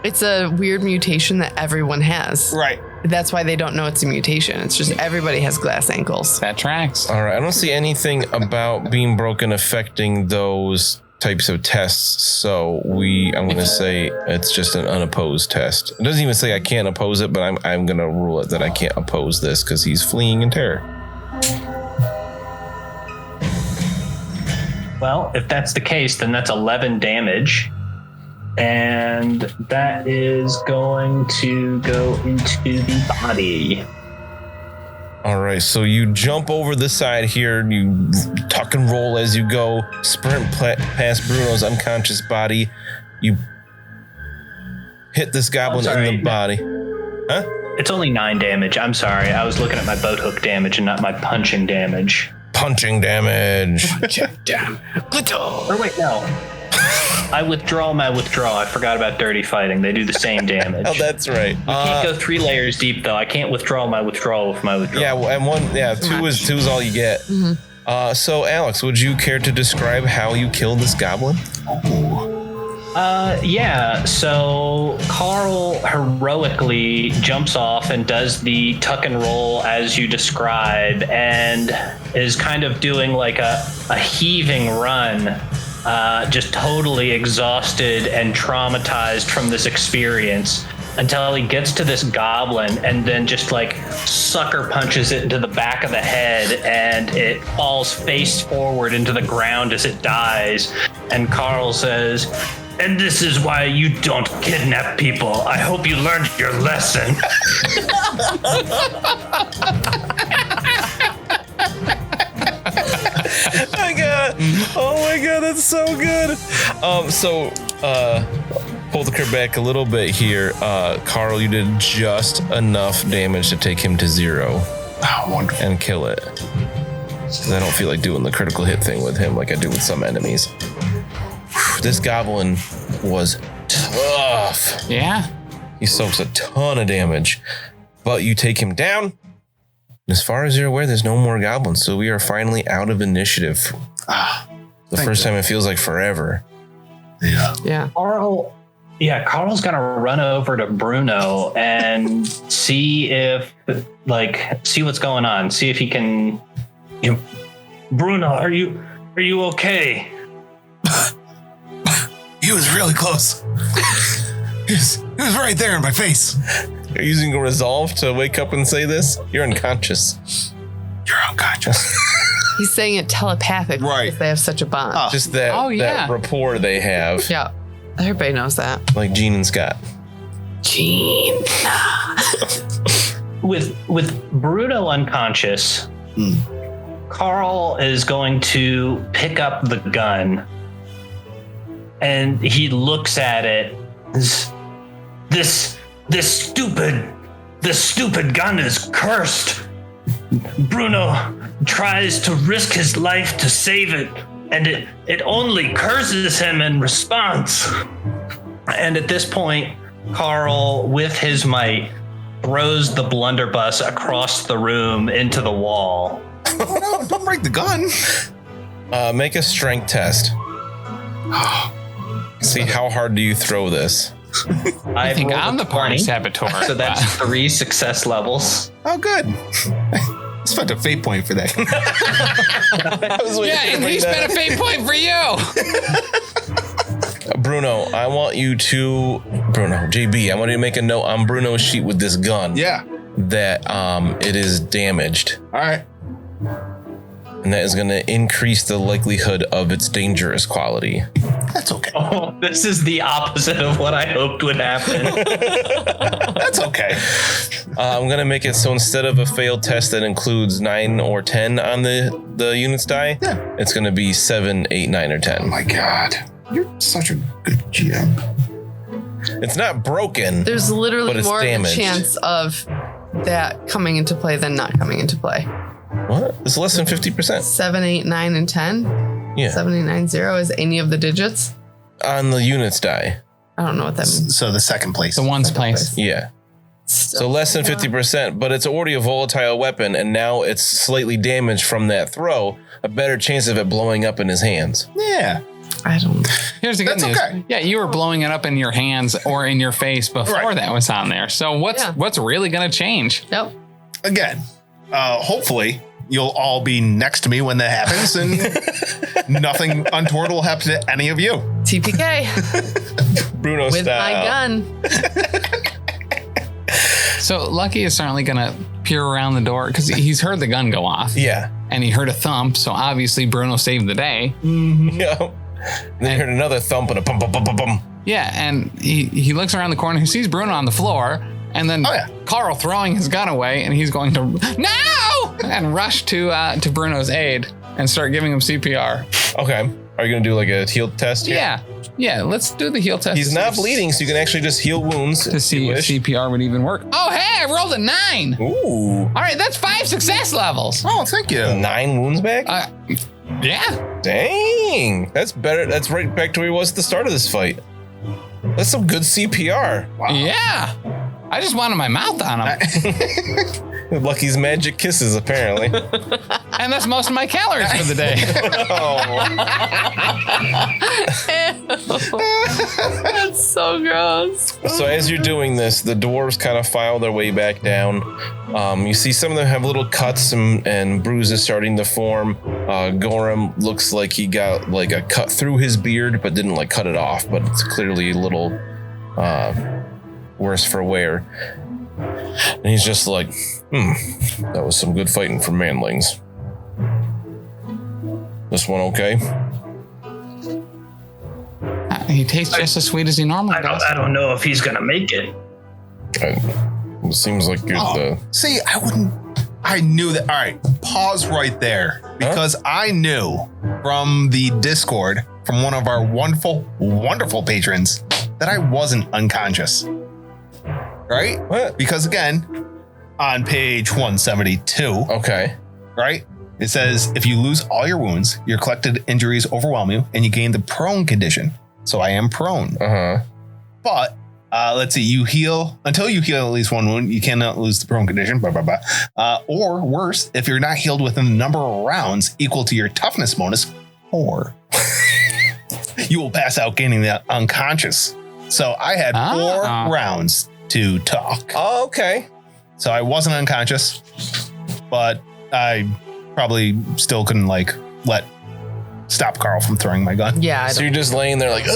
It's a weird mutation that everyone has. Right. That's why they don't know it's a mutation. It's just everybody has glass ankles. That tracks. All right. I don't see anything about being broken affecting those types of tests. So I'm going to say it's just an unopposed test. It doesn't even say I can't oppose it, but I'm going to rule it that I can't oppose this because he's fleeing in terror. Well, if that's the case, then that's 11 damage. And that is going to go into the body. All right, so you jump over the side here, you tuck and roll as you go, sprint past Bruno's unconscious body. You hit this goblin in the body. Huh? It's only 9 damage. I'm sorry. I was looking at my boat hook damage and not my punching damage. Punching damage. Damn. Or wait, no. I withdraw my withdrawal. I forgot about dirty fighting. They do the same damage. Oh, that's right. You can't go 3 layers deep, though. I can't withdraw my withdrawal with my withdrawal. Yeah, and two is all you get. Mm-hmm. So, Alex, would you care to describe how you killed this goblin? So Carl heroically jumps off and does the tuck and roll as you describe, and is kind of doing like a heaving run. Just totally exhausted and traumatized from this experience until he gets to this goblin and then just like sucker punches it into the back of the head and it falls face forward into the ground as it dies. And Carl says, "And this is why you don't kidnap people. I hope you learned your lesson." Oh my god, that's so good. Pull the curve back a little bit here. Carl, you did just enough damage to take him to 0. Oh, wonderful. And kill it. Because I don't feel like doing the critical hit thing with him like I do with some enemies. This goblin was tough. Yeah. He soaks a ton of damage. But you take him down. As far as you're aware, there's no more goblins, so we are finally out of initiative. The first time it feels like forever. Yeah. Carl's gonna run over to Bruno and see what's going on. See if he can. Bruno, are you okay? He was really close. He was right there in my face. You're using a resolve to wake up and say this? You're unconscious. You're unconscious. He's saying it telepathically because they have such a bond. Just that rapport they have. Yeah. Everybody knows that. Like Gene and Scott. Gene. With Bruno unconscious, Carl is going to pick up the gun and he looks at it. This stupid gun is cursed. Bruno tries to risk his life to save it, and it only curses him in response. And at this point, Carl, with his might, throws the blunderbuss across the room into the wall. Oh no, don't break the gun. Make a strength test. See how hard do you throw this? I think I'm the party saboteur. So that's 3 success levels. Oh, good. I spent a fate point for that. And he spent a fate point for you. Bruno, I want you to make a note on Bruno's sheet with this gun. Yeah. That it is damaged. All right. And that is going to increase the likelihood of its dangerous quality. That's okay. Oh, this is the opposite of what I hoped would happen. That's okay. I'm going to make it so instead of a failed test that includes 9 or 10 on the units die, it's going to be 7, 8, 9, or 10. Oh my God. You're such a good GM. It's not broken. There's literally more of a damaged. chance of that coming into play than not coming into play. What? It's less than 50%. 7, 8, 9, and 10. Yeah. 790 is any of the digits? On the units die. I don't know what that means. So the second place. The ones place. Yeah. So less than 50%, but it's already a volatile weapon, and now it's slightly damaged from that throw. A better chance of it blowing up in his hands. Yeah. I don't. Here's the good news. Okay. Yeah, you were blowing it up in your hands or in your face before that was on there. So what's really going to change? Nope. Again, hopefully you'll all be next to me when that happens, and nothing untoward will happen to any of you. TPK. Bruno With style. my gun. So Lucky is certainly going to peer around the door because he's heard the gun go off. Yeah. And he heard a thump. So obviously Bruno saved the day. Yeah. And then he heard another thump and a bum, bum, bum, bum, bum. Yeah. And he looks around the corner. He sees Bruno on the floor. And then Carl throwing his gun away. And he's going to, no! And rush to Bruno's aid and start giving him CPR. Okay. Are you going to do like a heal test here? Yeah. Yeah. Let's do the heal test. He's not bleeding, so you can actually just heal wounds. To see if CPR would even work. Oh, hey, I rolled a 9. Ooh. All right, that's 5 success levels. Oh, thank you. 9 wounds back? Yeah. Dang. That's better. That's right back to where he was at the start of this fight. That's some good CPR. Wow. Yeah. I just wanted my mouth on him. Lucky's magic kisses, apparently. And that's most of my calories for the day. That's so gross. So as you're doing this, the dwarves kind of file their way back down. You see some of them have little cuts and bruises starting to form. Gorham looks like he got like a cut through his beard, but didn't like cut it off. But it's clearly a little worse for wear. And he's just like, that was some good fighting for manlings. This one okay? He tastes just as sweet as he normally does. I don't know if he's gonna make it. It seems like you're the... See, I knew that. All right, pause right there. Because I knew from the Discord, from one of our wonderful, wonderful patrons, that I wasn't unconscious. Right? What? Because again, on page 172, Okay. right? It says, if you lose all your wounds, your collected injuries overwhelm you, and you gain the prone condition. So I am prone. Uh-huh. But let's see, you heal until you heal at least one wound. You cannot lose the prone condition. Blah, blah, blah. Or worse, if you're not healed within the number of rounds equal to your toughness bonus, 4, you will pass out, gaining the unconscious. So I had 4 rounds to talk. Oh, okay. So I wasn't unconscious, but I probably still couldn't stop Carl from throwing my gun. Yeah. So you're just laying there like,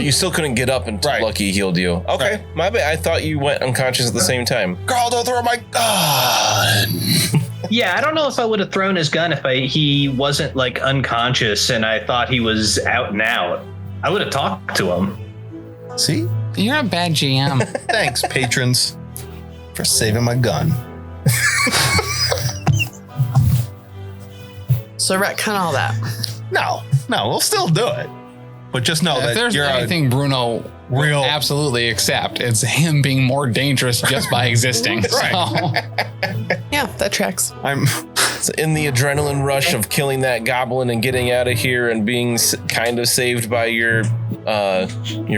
you still couldn't get up until Lucky healed you. Okay, my bad. I thought you went unconscious at the same time. Carl, don't throw my gun. Yeah, I don't know if I would have thrown his gun if he wasn't like unconscious and I thought he was out and out. I would have talked to him. See? You're a bad GM. Thanks, patrons, for saving my gun. So retcon all that. No, we'll still do it. But just know If that there's you're anything Bruno real- will absolutely accept, it's him being more dangerous just by existing. Yeah, that tracks. So in the adrenaline rush of killing that goblin and getting out of here and being kind of saved by your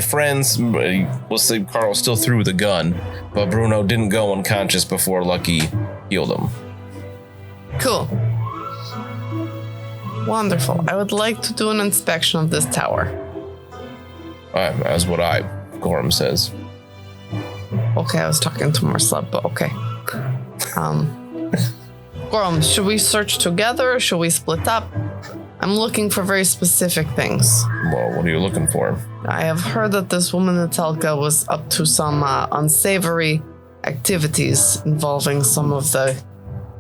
friends, we'll say Carl still threw the gun, but Bruno didn't go unconscious before Lucky healed him. Cool. Wonderful. I would like to do an inspection of this tower. As what Gorham says. Okay, I was talking to Marcel, but okay. Gorham, should we search together or should we split up? I'm looking for very specific things. Well, what are you looking for? I have heard that this woman Etelka was up to some unsavory activities involving some of the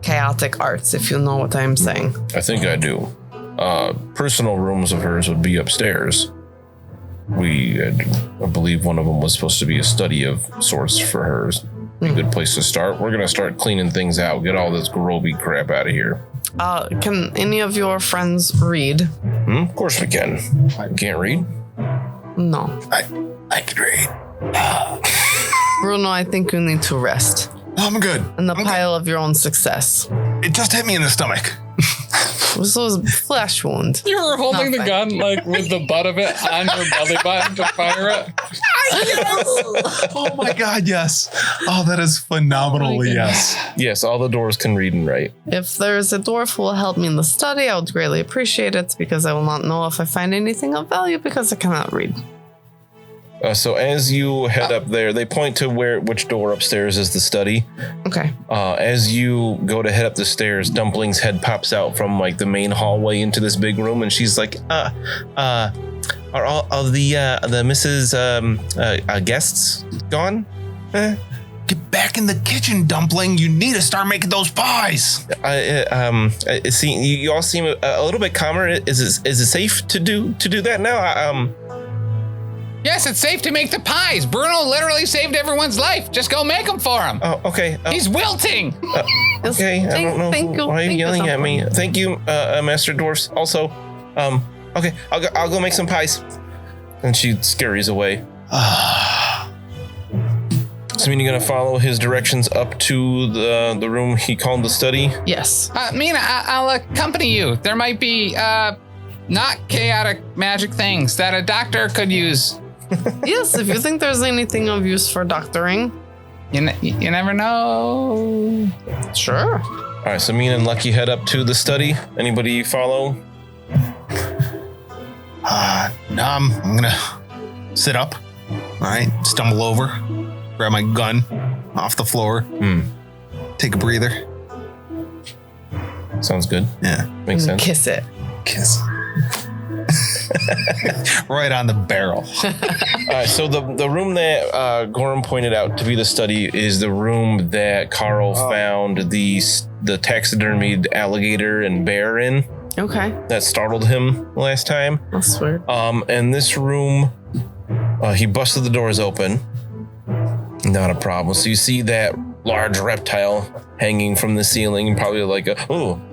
chaotic arts, if you know what I'm saying. I think I do. Personal rooms of hers would be upstairs. I believe one of them was supposed to be a study of sorts for hers. A good place to start. We're gonna start cleaning things out. Get all this groby crap out of here. Can any of your friends read? Of course we can. I can't read. No. I can read. Bruno, I think you need to rest. I'm good. In the pile of your own success. It just hit me in the stomach. It was a flesh wound. You were holding the Nothing. gun like with the butt of it on your belly button to fire it. Oh my God, yes. Oh, that is phenomenally yes. Yes, all the doors can read and write. If there's a dwarf who will help me in the study, I would greatly appreciate it because I will not know if I find anything of value because I cannot read. So as you head up there, they point to which door upstairs is the study. Okay. As you go to head up the stairs, Dumpling's head pops out from like the main hallway into this big room, and she's like, "Are all of the Mrs. Guests gone?" Get back in the kitchen, Dumpling. You need to start making those pies. See, you all seem a little bit calmer. Is it safe to do that now? Yes, it's safe to make the pies. Bruno literally saved everyone's life. Just go make them for him. Oh, okay. He's wilting. Okay, I don't know. Why are you yelling at me? Thank you, Master Dwarfs. Also, okay, I'll go make some pies. And she scurries away. So, you're gonna follow his directions up to the room he called the study? Yes. Mina, I'll accompany you. There might be not chaotic magic things that a doctor could use. Yes, if you think there's anything of use for doctoring. You never know. Sure. All right, so Mina and Lucky head up to the study. Anybody follow? No, I'm gonna sit up. All right, stumble over, grab my gun off the floor, take a breather. Sounds good. Yeah, Makes sense. Kiss it. kiss. Right on the barrel. All right, so the room that Gorham pointed out to be the study is the room that Carl found the taxidermied alligator and bear in. Okay. That startled him last time. That's weird. And this room, he busted the doors open. Not a problem. So you see that large reptile hanging from the ceiling, probably like a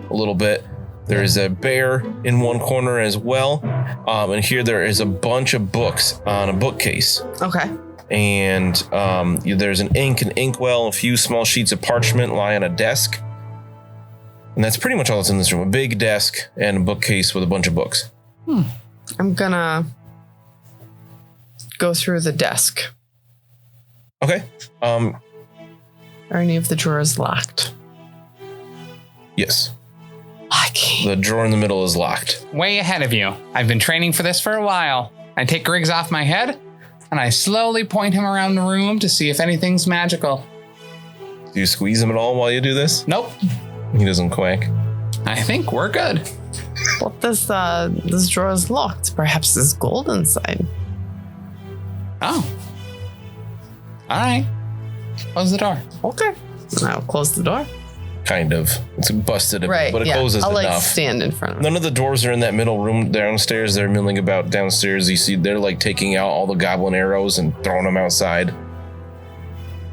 little bit. There's a bear in one corner as well. And here there is a bunch of books on a bookcase. Okay. And there's an inkwell, a few small sheets of parchment lie on a desk. And that's pretty much all that's in this room. A big desk and a bookcase with a bunch of books. I'm gonna go through the desk. Okay. Are any of the drawers locked? Yes. Lucky. The drawer in the middle is locked. Way ahead of you. I've been training for this for a while. I take Griggs off my head, and I slowly point him around the room to see if anything's magical. Do you squeeze him at all while you do this? Nope. He doesn't quack. I think we're good. What this drawer is locked. Perhaps there's gold inside. Oh. All right. Close the door. Okay. And I'll close the door. Kind of. It's busted a bit, Right. but it yeah. closes I'll enough. stand in front of it. None of the doors are in that middle room downstairs. They're milling about downstairs. You see they're like taking out all the goblin arrows and throwing them outside.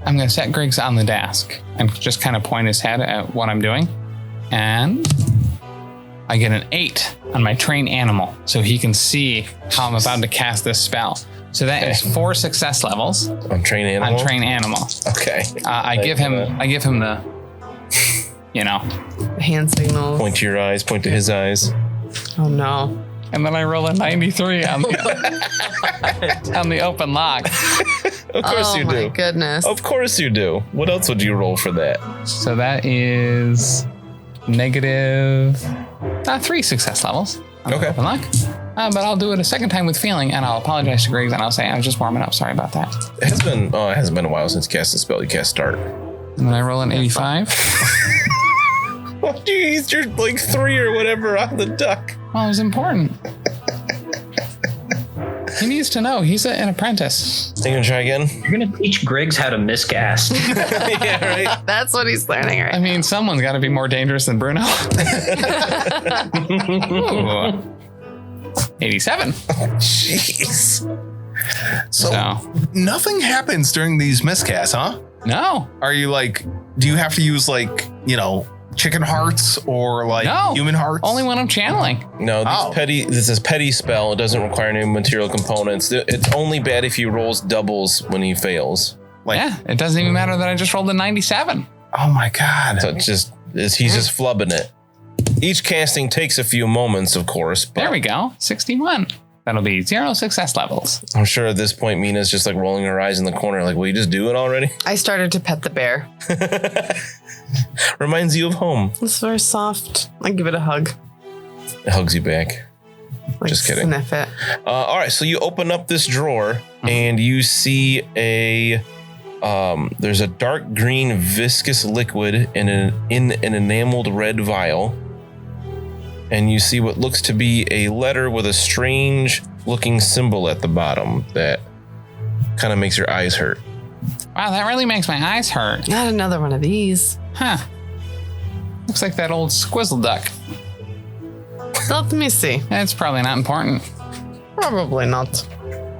I'm going to set Griggs on the desk and just kind of point his head at what I'm doing. And I get an 8 on my train animal so he can see how I'm about to cast this spell. So that is 4 success levels On train animal? on train animal. Okay. I give him the, Hand signals. Point to your eyes, point to his eyes. Oh no. and then I roll a 93 on the, on the open lock. Of course you Oh my do. goodness. Of course you do. What else would you roll for that? So that is negative 3 success levels on Okay. the open lock. But I'll do it a second time with feeling, and I'll apologize to Griggs, and I'll say I was just warming up. Sorry about that. It hasn't been a while since you cast the spell. You cast start. And then I roll an 85. Oh, geez, you're like 3 or whatever on the duck. Well, it was important. He needs to know. He's an apprentice. You gonna try again? You're gonna teach Griggs how to miscast. Yeah, right. That's what he's learning right I mean, someone's got to be more dangerous than Bruno. Ooh. 87. Jeez. So nothing happens during these miscasts, huh? No. Are you like, do you have to use like, chicken hearts or like No. human hearts? Only when I'm channeling. No, this is petty spell. It doesn't require any material components. It's only bad if he rolls doubles when he fails. Yeah, it doesn't even matter that I just rolled a 97. Oh my God. So he's just flubbing it. Each casting takes a few moments, of course. But There we go. 61. That'll be 0 success levels. I'm sure at this point, Mina's just like rolling her eyes in the corner, like, will you just do it already? I started to pet the bear. Reminds you of home. It's very soft. I give it a hug. It hugs you back. Like, Just kidding. Sniff it. All right, so you open up this drawer and you see there's a dark green viscous liquid in an enameled red vial. And you see what looks to be a letter with a strange looking symbol at the bottom that kind of makes your eyes hurt. Wow, that really makes my eyes hurt. Not another one of these. Huh. Looks like that old squizzle duck. Let me see. That's probably not important. Probably not.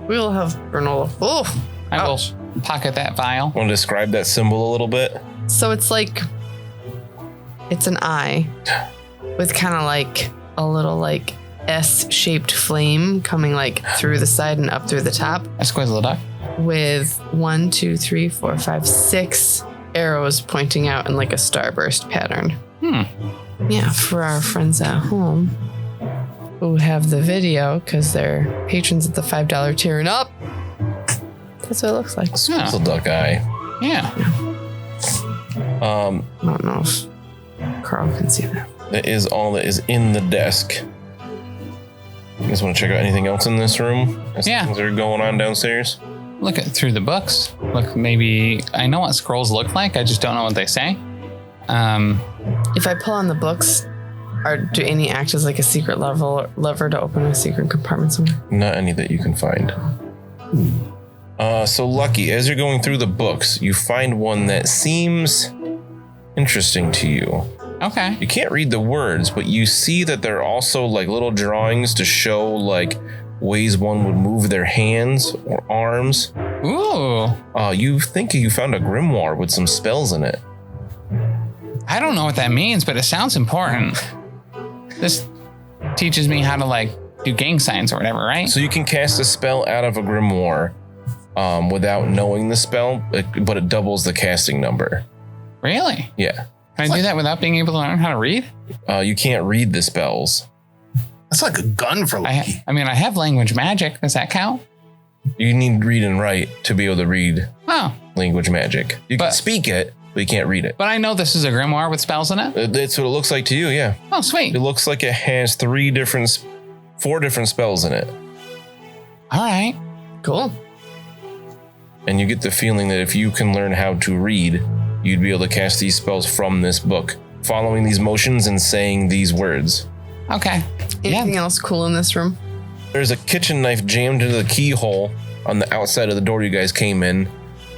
We'll have granola. Oh, I will pocket that vial. Want to describe that symbol a little bit? so it's like it's an eye with kind of like a little like S-shaped flame coming like through the side and up through the top. A squizzle duck. With 1, 2, 3, 4, 5, 6 arrows pointing out in like a starburst pattern. Yeah, for our friends at home who have the video because they're patrons at the $5 tier and up. That's what it looks like. Squizzle duck eye. Yeah. I don't know if Carl can see that. That is all that is in the desk. You guys want to check out anything else in this room? Yeah. Things that are going on downstairs? Look through the books. Look, maybe I know what scrolls look like. I just don't know what they say. If I pull on the books, do any act as like a secret lever to open a secret compartment somewhere? Not any that you can find. So Lucky, as you're going through the books, you find one that seems interesting to you. Okay. You can't read the words, but you see that there are also like little drawings to show like ways one would move their hands or arms. Ooh. You think you found a grimoire with some spells in it. I don't know what that means, but it sounds important. This teaches me how to like do gang signs or whatever, right? So you can cast a spell out of a grimoire without knowing the spell, but it doubles the casting number. Really? Yeah. Can I do that without being able to learn how to read? You can't read the spells. That's like a gun for Lucky. I have language magic. Does that count? You need read and write to be able to read Oh. language magic. You can speak it, but you can't read it. But I know this is a grimoire with spells in it. That's what it looks like to you, yeah. Oh, sweet. It looks like it has 4 different spells in it. All right. Cool. And you get the feeling that if you can learn how to read, you'd be able to cast these spells from this book, following these motions and saying these words. Okay. Anything else cool in this room? There's a kitchen knife jammed into the keyhole on the outside of the door you guys came in.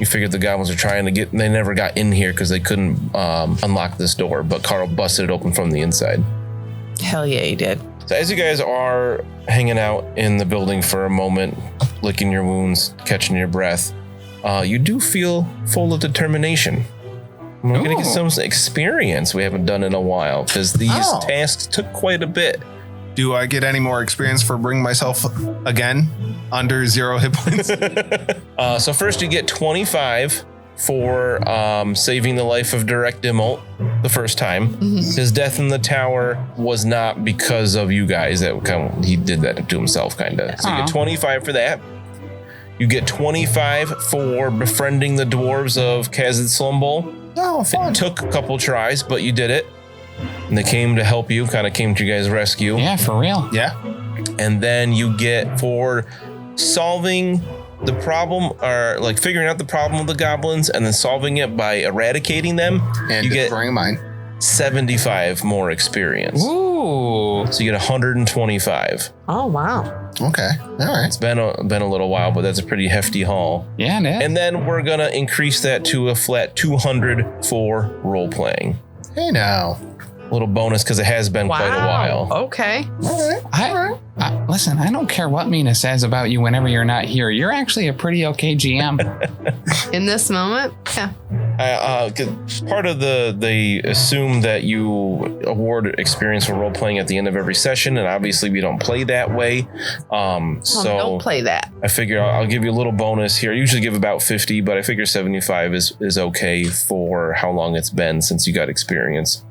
You figured the goblins are trying to get, they never got in here because they couldn't unlock this door, but Carl busted it open from the inside. Hell yeah, he did. So as you guys are hanging out in the building for a moment, licking your wounds, catching your breath, you do feel full of determination. We're going to get some experience we haven't done in a while because these tasks took quite a bit. Do I get any more experience for bringing myself again under 0 hit points? So first you get 25 for saving the life of Direct Immult the first time. His death in the tower was not because of you guys. He did that to himself, kind of. So you get 25 for that. You get 25 for befriending the dwarves of Kazid Slumbol. Oh, fun. It took a couple tries, but you did it. And they came to help you, kind of came to you guys' rescue. Yeah, for real. Yeah. And then you get for solving the problem, or like figuring out the problem of the goblins and then solving it by eradicating them. And you get destroying mine. 75 more experience. Ooh. So you get 125. Oh, wow. Okay. All right. It's been a little while, but that's a pretty hefty haul. Yeah, it is. And then we're going to increase that to a flat 200 for role playing. Hey now. Little bonus because it has been quite a while. Okay. All right. Listen, I don't care what Mina says about you whenever you're not here. You're actually a pretty okay GM. In this moment, yeah. 'Cause part of they assume that you award experience for role playing at the end of every session, and obviously we don't play that way. So don't play that. I figure I'll give you a little bonus here. I usually give about 50, but I figure 75 is okay for how long it's been since you got experience.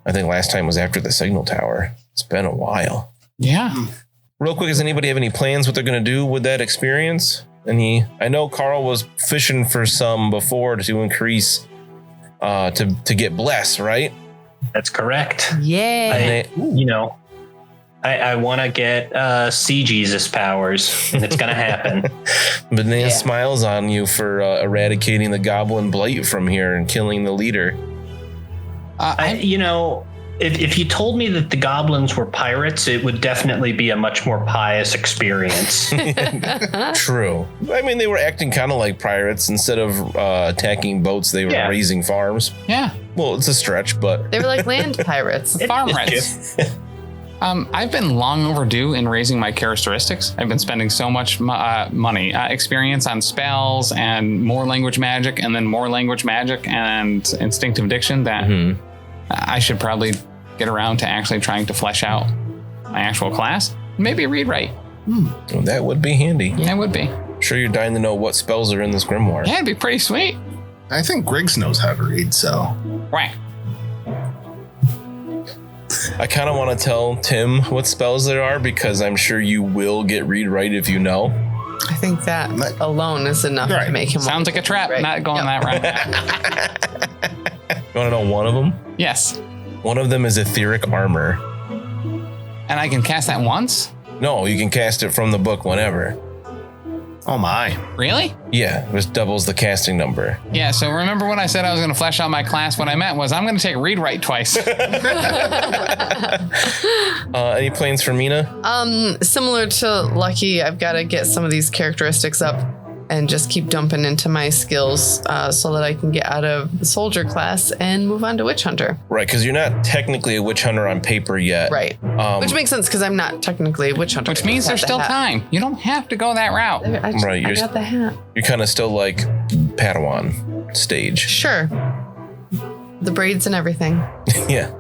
I think last time was after the signal tower. It's been a while. Yeah. Real quick, does anybody have any plans what they're going to do with that experience? I know Carl was fishing for some before to increase, to get bless, right? That's correct. Yeah. I want to get Sea Jesus powers, and it's going to happen. Banana smiles on you for eradicating the goblin blight from here and killing the leader. If you told me that the goblins were pirates, it would definitely be a much more pious experience. True. I mean, they were acting kind of like pirates. Instead of attacking boats, they were raising farms. Yeah. Well, it's a stretch, but... They were like land pirates. Farm rats. I've been long overdue in raising my characteristics. I've been spending so much money, experience on spells and more language magic, and then more language magic and instinctive diction that I should probably get around to actually trying to flesh out my actual class. Maybe read right. Well, that would be handy. Yeah, it would be. Sure, you're dying to know what spells are in this grimoire. Yeah, it'd be pretty sweet. I think Griggs knows how to read, so. Right. I kind of want to tell Tim what spells there are because I'm sure you will get read right if you know. I think that alone is enough to make him. Sounds like a trap. Right. Not going that route. You want to know one of them? Yes. One of them is etheric armor. And I can cast that once? No, you can cast it from the book whenever. Oh my. Really? Yeah, just doubles the casting number. Yeah, so remember when I said I was going to flesh out my class? What I meant was I'm going to take read right twice. Any plans for Mina? Similar to Lucky, I've got to get some of these characteristics up and just keep dumping into my skills so that I can get out of the soldier class and move on to witch hunter. Right, because you're not technically a witch hunter on paper yet. Right. Which makes sense because I'm not technically a witch hunter. Which means there's still time. You don't have to go that route. I got the hat. You're kind of still like Padawan stage. Sure. The braids and everything. Yeah.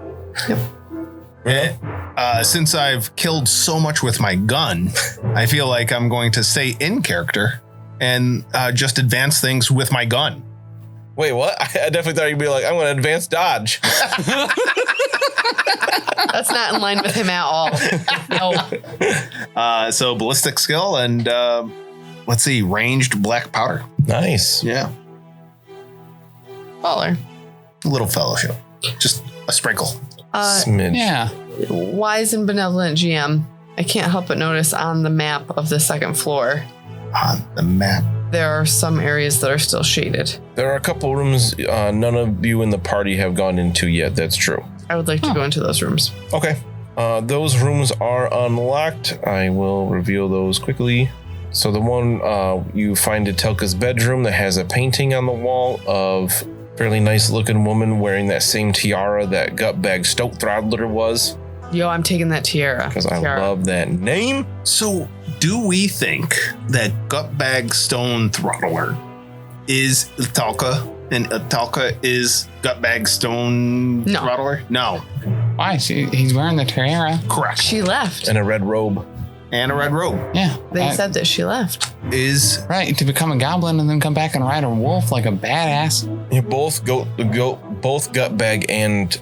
Yep. Since I've killed so much with my gun, I feel like I'm going to stay in character and just advance things with my gun. Wait, what? I definitely thought you'd be like, I'm going to advance dodge. That's not in line with him at all. No. So ballistic skill and let's see, ranged black powder. Nice. Yeah. Baller. A little fellowship. Just a sprinkle. Smidge. Yeah. Wise and benevolent GM. I can't help but notice on the map of the second floor. On the map. There are some areas that are still shaded. There are a couple rooms none of you in the party have gone into yet. That's true. I would like to go into those rooms. Okay. Those rooms are unlocked. I will reveal those quickly. So the one you find Etelka's bedroom that has a painting on the wall of a fairly nice looking woman wearing that same tiara that Gutbag Stoatthrottler was. Yo, I'm taking that tiara. Because I love that name. So do we think that Gutbag Stoatthrottler is Etelka and Etelka is Gutbag Stoatthrottler? No. Why? He's wearing the tiara. Correct. She left. And a red robe. And a red robe. Yeah. They said that she left. Is right to become a goblin and then come back and ride a wolf like a badass. You both both Gutbag and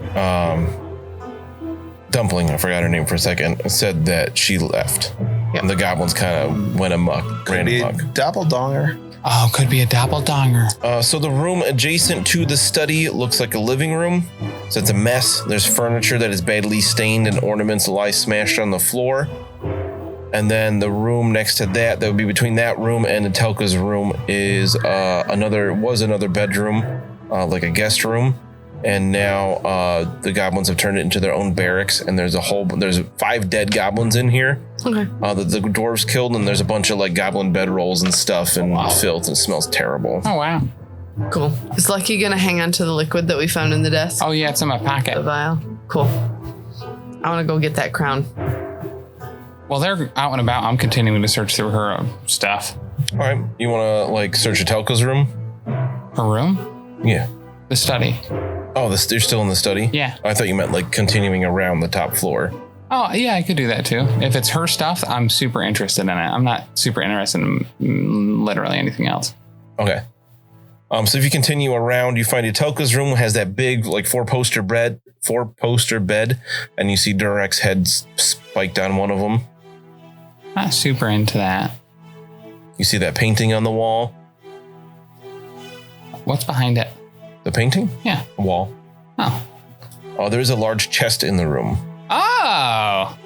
Dumpling, I forgot her name for a second, said that she left. Yep. And the goblins kind of went amok, ran amok. Doppelganger. Oh, could be a doppelganger. So the room adjacent to the study looks like a living room. So it's a mess. There's furniture that is badly stained and ornaments lie smashed on the floor. And then the room next to that would be between that room and Etelka's room, is another bedroom, like a guest room. And now the goblins have turned it into their own barracks, and there's 5 dead goblins in here. Okay. That the dwarves killed, and there's a bunch of like goblin bedrolls and stuff and filth, and it smells terrible. Oh wow. Cool. Is Lucky gonna hang on to the liquid that we found in the desk? Oh yeah, it's in my pocket. The vial. Cool. I want to go get that crown. Well, they're out and about. I'm continuing to search through her stuff. All right, you want to like search Etelka's room? Her room? Yeah. The study. Oh, you're still in the study? Yeah. I thought you meant like continuing around the top floor. Oh, yeah, I could do that too. If it's her stuff, I'm super interested in it. I'm not super interested in literally anything else. Okay. So if you continue around, you find Etelka's room has that big like 4-poster 4-poster bed, and you see Durek's head spiked on one of them. Not super into that. You see that painting on the wall? What's behind it? The painting? Yeah. Wall. Oh. Oh, there's a large chest in the room. Oh.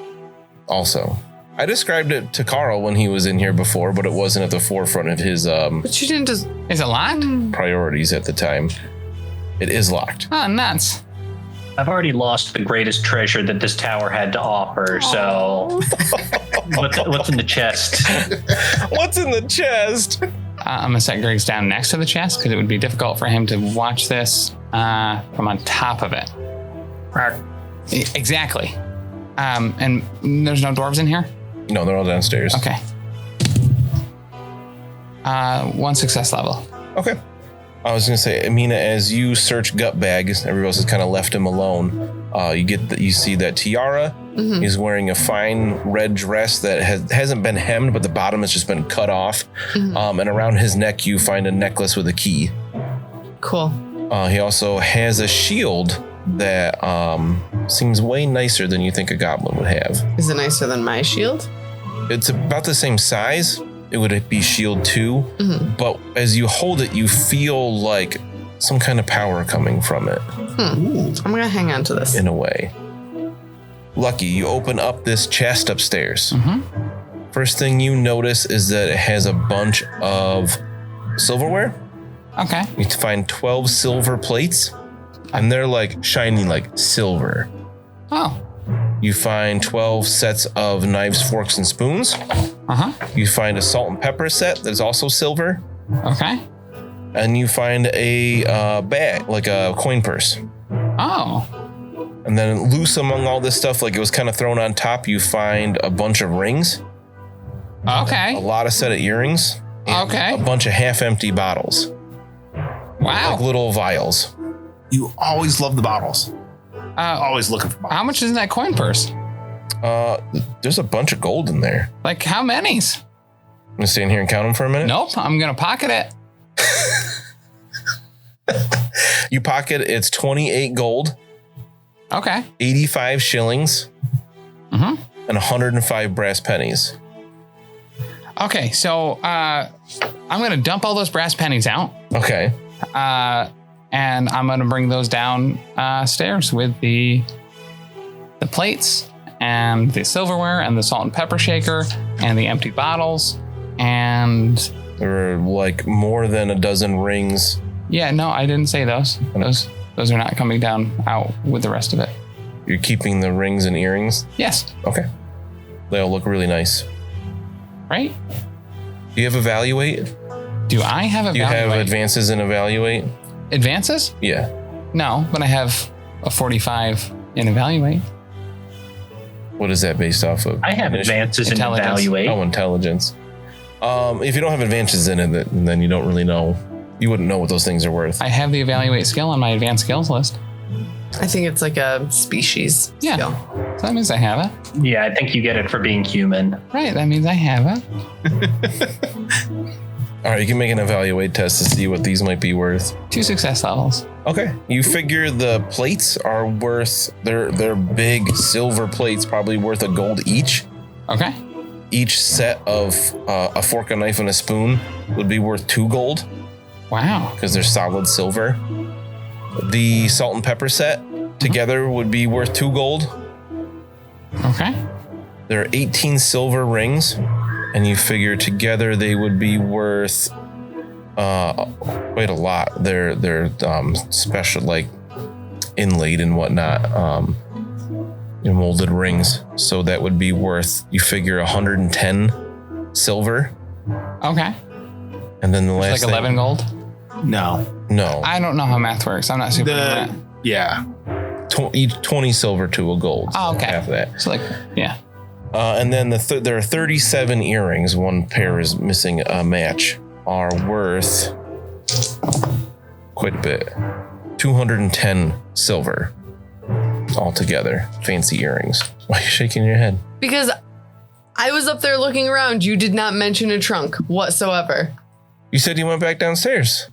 Also, I described it to Carl when he was in here before, but it wasn't at the forefront of his But you didn't just... Is it locked? priorities at the time. It is locked. Oh, nuts. I've already lost the greatest treasure that this tower had to offer. So, what's in the chest? What's in the chest? I'm going to set Griggs down next to the chest because it would be difficult for him to watch this from on top of it. Exactly. And there's no dwarves in here? No, they're all downstairs. Okay. 1 success level. Okay. I was going to say, Mina, as you search Gutbag, everybody else has kind of left him alone. You see that tiara. Mm-hmm. He's wearing a fine red dress that hasn't been hemmed, but the bottom has just been cut off. Mm-hmm. And around his neck, you find a necklace with a key. Cool. He also has a shield that seems way nicer than you think a goblin would have. Is it nicer than my shield? It's about the same size. It would be shield 2, mm-hmm. but as you hold it, you feel like some kind of power coming from it. I'm going to hang on to this. In a way. Lucky, you open up this chest upstairs. Mm-hmm. First thing you notice is that it has a bunch of silverware. Okay. You find 12 silver plates, and they're like shining like silver. Oh. You find 12 sets of knives, forks, and spoons. Uh-huh. You find a salt and pepper set that's also silver. Okay. And you find a bag, like a coin purse. Oh. And then loose among all this stuff, like it was kind of thrown on top, you find a bunch of rings. Okay. A lot of set of earrings. Okay. A bunch of half-empty bottles. Wow. Like little vials. You always love the bottles. Always looking for bottles. How much is in that coin purse? There's a bunch of gold in there. Like how many's? I'm gonna stand here and count them for a minute. Nope, I'm gonna pocket it. You pocket, it's 28 gold. Okay. 85 shillings. Mm-hmm. And 105 brass pennies. Okay, so I'm gonna dump all those brass pennies out. Okay. And I'm gonna bring those down stairs with the plates and the silverware and the salt and pepper shaker and the empty bottles and there are like more than a dozen rings. Yeah, no, I didn't say those. Those are not coming down out with the rest of it. You're keeping the rings and earrings? Yes. Okay. They all look really nice. Right? Do you have evaluate? Do I have evaluate? Do you have advances in evaluate? Advances? Yeah. No, but I have a 45 in evaluate. What is that based off of? I have advances in evaluate. Oh, intelligence. If you don't have advances in it, then you don't really know. You wouldn't know what those things are worth. I have the evaluate skill on my advanced skills list. I think it's like a species skill. So that means I have it. Yeah, I think you get it for being human. Right, that means I have it. All right, you can make an evaluate test to see what these might be worth. 2 success levels. Okay. You figure the plates are worth, they're big silver plates, probably worth a gold each. Okay. Each set of a fork, a knife, and a spoon would be worth 2 gold. Wow. Because they're solid silver. The salt and pepper set together would be worth 2 gold. Okay. There are 18 silver rings, and you figure together they would be worth quite a lot. They're special, like inlaid and whatnot, molded rings. So that would be worth, you figure, 110 silver. Okay. And then the last like 11 gold? No. I don't know how math works. I'm not super good at it. Yeah. 20 silver to a gold. Oh, okay. Half that. So yeah. And then there are 37 earrings. One pair is missing a match. Are worth quite a bit. 210 silver altogether. Fancy earrings. Why are you shaking your head? Because I was up there looking around. You did not mention a trunk whatsoever. You said you went back downstairs.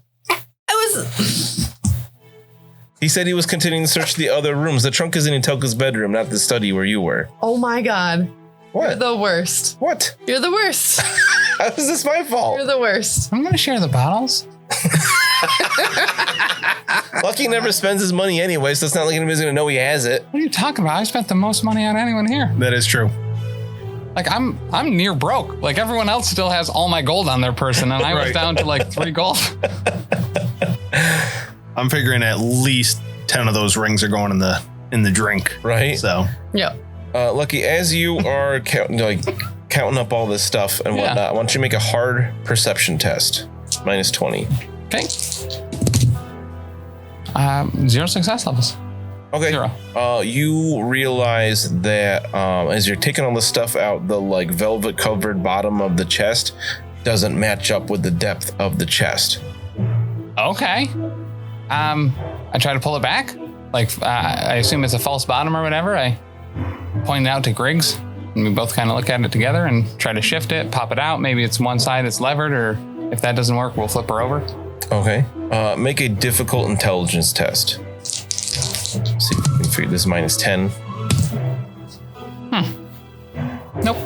He said he was continuing to search the other rooms. The trunk is in Etelka's bedroom, not the study where you were. Oh my God. What? You're the worst. What? You're the worst. How is this my fault? You're the worst. I'm going to share the bottles. Lucky never spends his money anyway, so it's not like anybody's going to know he has it. What are you talking about? I spent the most money on anyone here. That is true. Like, I'm near broke. Like, everyone else still has all my gold on their person, and I was down to like 3 gold. I'm figuring at least 10 of those rings are going in the drink. Right? So. Yeah. Lucky, as you are counting up all this stuff and whatnot, why don't you make a hard perception test? -20. Okay. 0 success levels. Okay. 0. You realize that as you're taking all the stuff out, the like velvet covered bottom of the chest doesn't match up with the depth of the chest. Okay. I try to pull it back. Like, I assume it's a false bottom or whatever. I point it out to Griggs, and we both kind of look at it together and try to shift it, pop it out. Maybe it's one side it's levered, or if that doesn't work, we'll flip her over. Okay. Make a difficult intelligence test. See if you can figure this -10. Nope.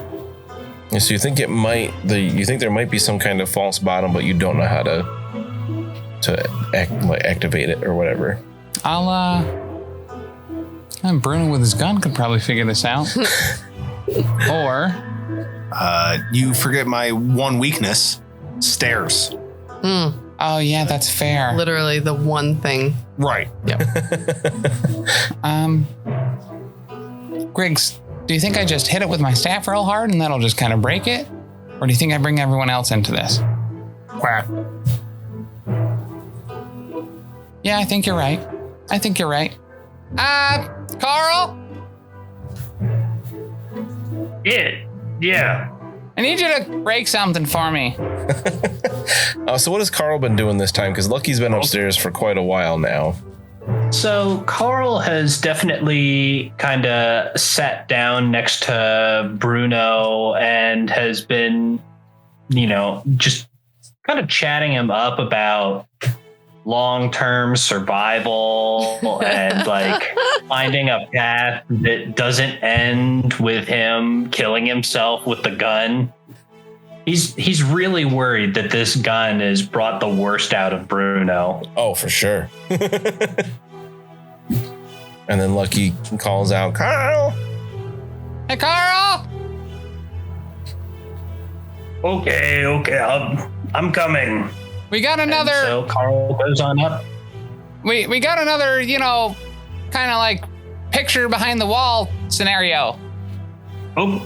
And so you think you think there might be some kind of false bottom, but you don't know how to activate it or whatever. And Bruno with his gun could probably figure this out. Or you forget my one weakness, stairs. Oh yeah, that's fair. Literally the one thing. Right. Yep. Griggs, do you think I just hit it with my staff real hard and that'll just kind of break it? Or do you think I bring everyone else into this? Quack. Yeah, I think you're right. Carl? Yeah. I need you to break something for me. So what has Carl been doing this time? Because Lucky's been upstairs for quite a while now. So Carl has definitely kind of sat down next to Bruno and has been, just kind of chatting him up about long-term survival and like finding a path that doesn't end with him killing himself with the gun. He's really worried that this gun has brought the worst out of Bruno. Oh, for sure. And then Lucky calls out, Carl! Hey, Carl! Okay, I'm coming. We got another... And so Carl goes on up. We got another, kind of like picture behind the wall scenario. Oh.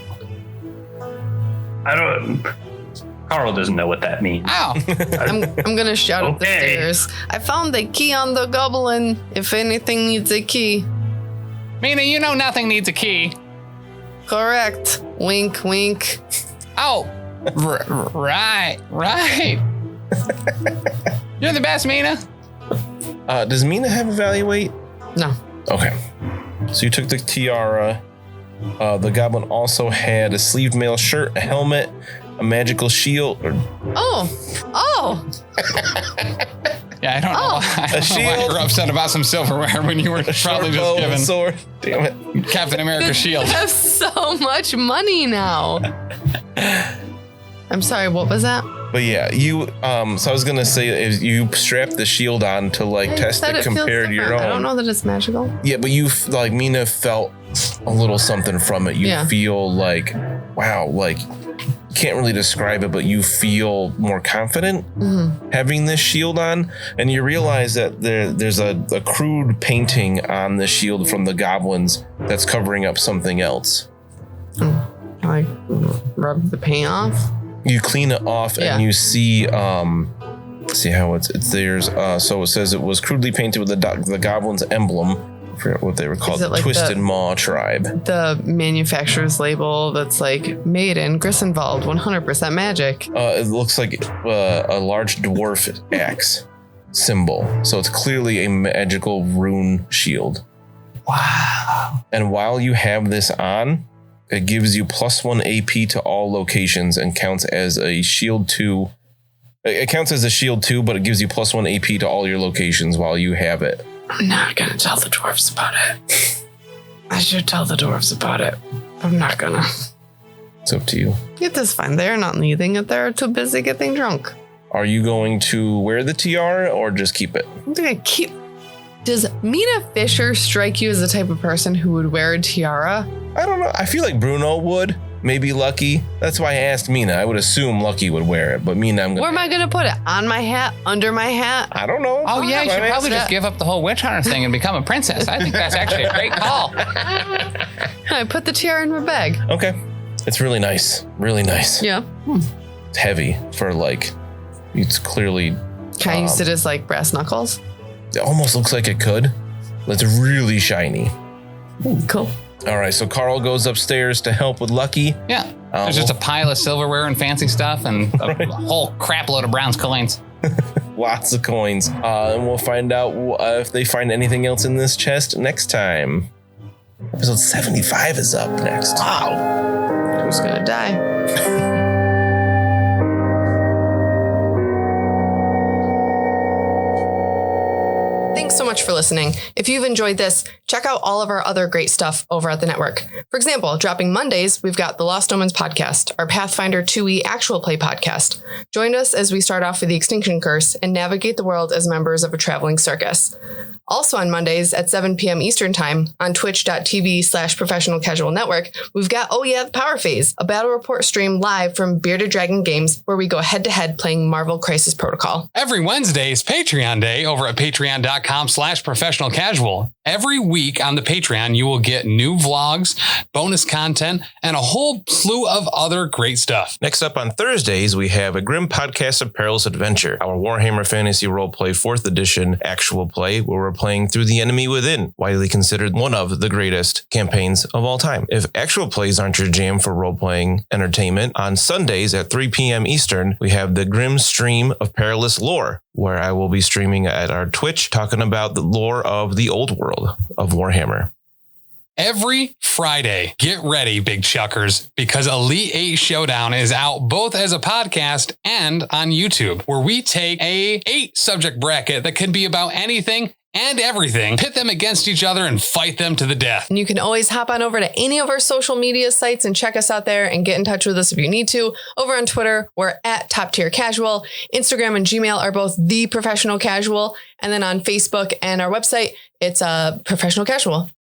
Carl doesn't know what that means. Oh. I'm gonna shout up the Okay. stairs. I found the key on the goblin. If anything needs a key. Mina, nothing needs a key. Correct. Wink, wink. Oh, right. You're the best, Mina. Does Mina have evaluate? No. Okay. So you took the tiara. The goblin also had a sleeved mail shirt, a helmet, a magical shield. Oh. Yeah, I don't know why you were upset about some silverware when you were probably just given sword. Damn it. Captain America's shield. I have so much money now. I'm sorry, what was that? But yeah, you. So I was gonna say, if you strap the shield on to test it compared to your own. I don't know that it's magical. Yeah, but you Mina felt a little something from it. You feel like, wow, you can't really describe it, but you feel more confident having this shield on, and you realize that there's a crude painting on the shield from the goblins that's covering up something else. Can I rub the paint off? You clean it off and you see how it's theirs. So it says it was crudely painted with the goblin's emblem. I forget what they were called. The Twisted Maw Tribe. The manufacturer's label that's made in Grissenwald, 100% magic. It looks like a large dwarf axe symbol. So it's clearly a magical rune shield. Wow. And while you have this on, it gives you +1 AP to all locations and counts as a shield 2. It counts as a shield 2, but it gives you +1 AP to all your locations while you have it I'm not going to tell the dwarves about it. I should tell the dwarves about it. I'm not going to. It's up to you. It is fine. They're not needing it. They're too busy getting drunk. Are you going to wear the tiara or just keep it? I'm going to keep... Does Mina Fisher strike you as the type of person who would wear a tiara? I don't know. I feel like Bruno would. Maybe Lucky. That's why I asked Mina. I would assume Lucky would wear it, but Mina, I'm going to... Where am I going to put it? On my hat? Under my hat? I don't know. Oh, yeah, you should probably just give up the whole witch hunter thing and become a princess. I think that's actually a great call. I put the tiara in my bag. Okay. It's really nice. Really nice. Yeah. It's heavy for like... It's clearly... Can I use it as like brass knuckles? It almost looks like it could. It's really shiny. Cool. All right, so Carl goes upstairs to help with Lucky. Yeah. There's just a pile of silverware and fancy stuff and a whole crap load of Brown's coins. Lots of coins. And we'll find out if they find anything else in this chest next time. Episode 75 is up next. Wow. Who's going to die? Thanks so much for listening. If you've enjoyed this, check out all of our other great stuff over at the network. For example, dropping Mondays, we've got the Lost Omens podcast, our Pathfinder 2e actual play podcast. Join us as we start off with the Extinction Curse and navigate the world as members of a traveling circus. Also on Mondays at 7 p.m. Eastern Time on twitch.tv/Professional Casual Network, we've got the Power Phase, a battle report stream live from Bearded Dragon Games where we go head-to-head playing Marvel Crisis Protocol. Every Wednesday is Patreon Day over at patreon.com/professional casual. Every week on the Patreon, you will get new vlogs, bonus content, and a whole slew of other great stuff. Next up on Thursdays, we have a Grim Podcast of Perilous Adventure, our Warhammer Fantasy Roleplay 4th Edition actual play, where we're playing through The Enemy Within, widely considered one of the greatest campaigns of all time. If actual plays aren't your jam for role-playing entertainment, on Sundays at 3 p.m. Eastern, we have the Grim Stream of Perilous Lore, where I will be streaming at our Twitch talking about the lore of the old world of Warhammer. Every Friday, get ready, big chuckers, because Elite 8 Showdown is out both as a podcast and on YouTube, where we take a 8 subject bracket that could be about anything and everything, pit them against each other and fight them to the death. And you can always hop on over to any of our social media sites and check us out there and get in touch with us if you need to. Over on Twitter, we're at Top Tier Casual. Instagram and Gmail are both The Professional Casual. And then on Facebook and our website, it's Professional Casual.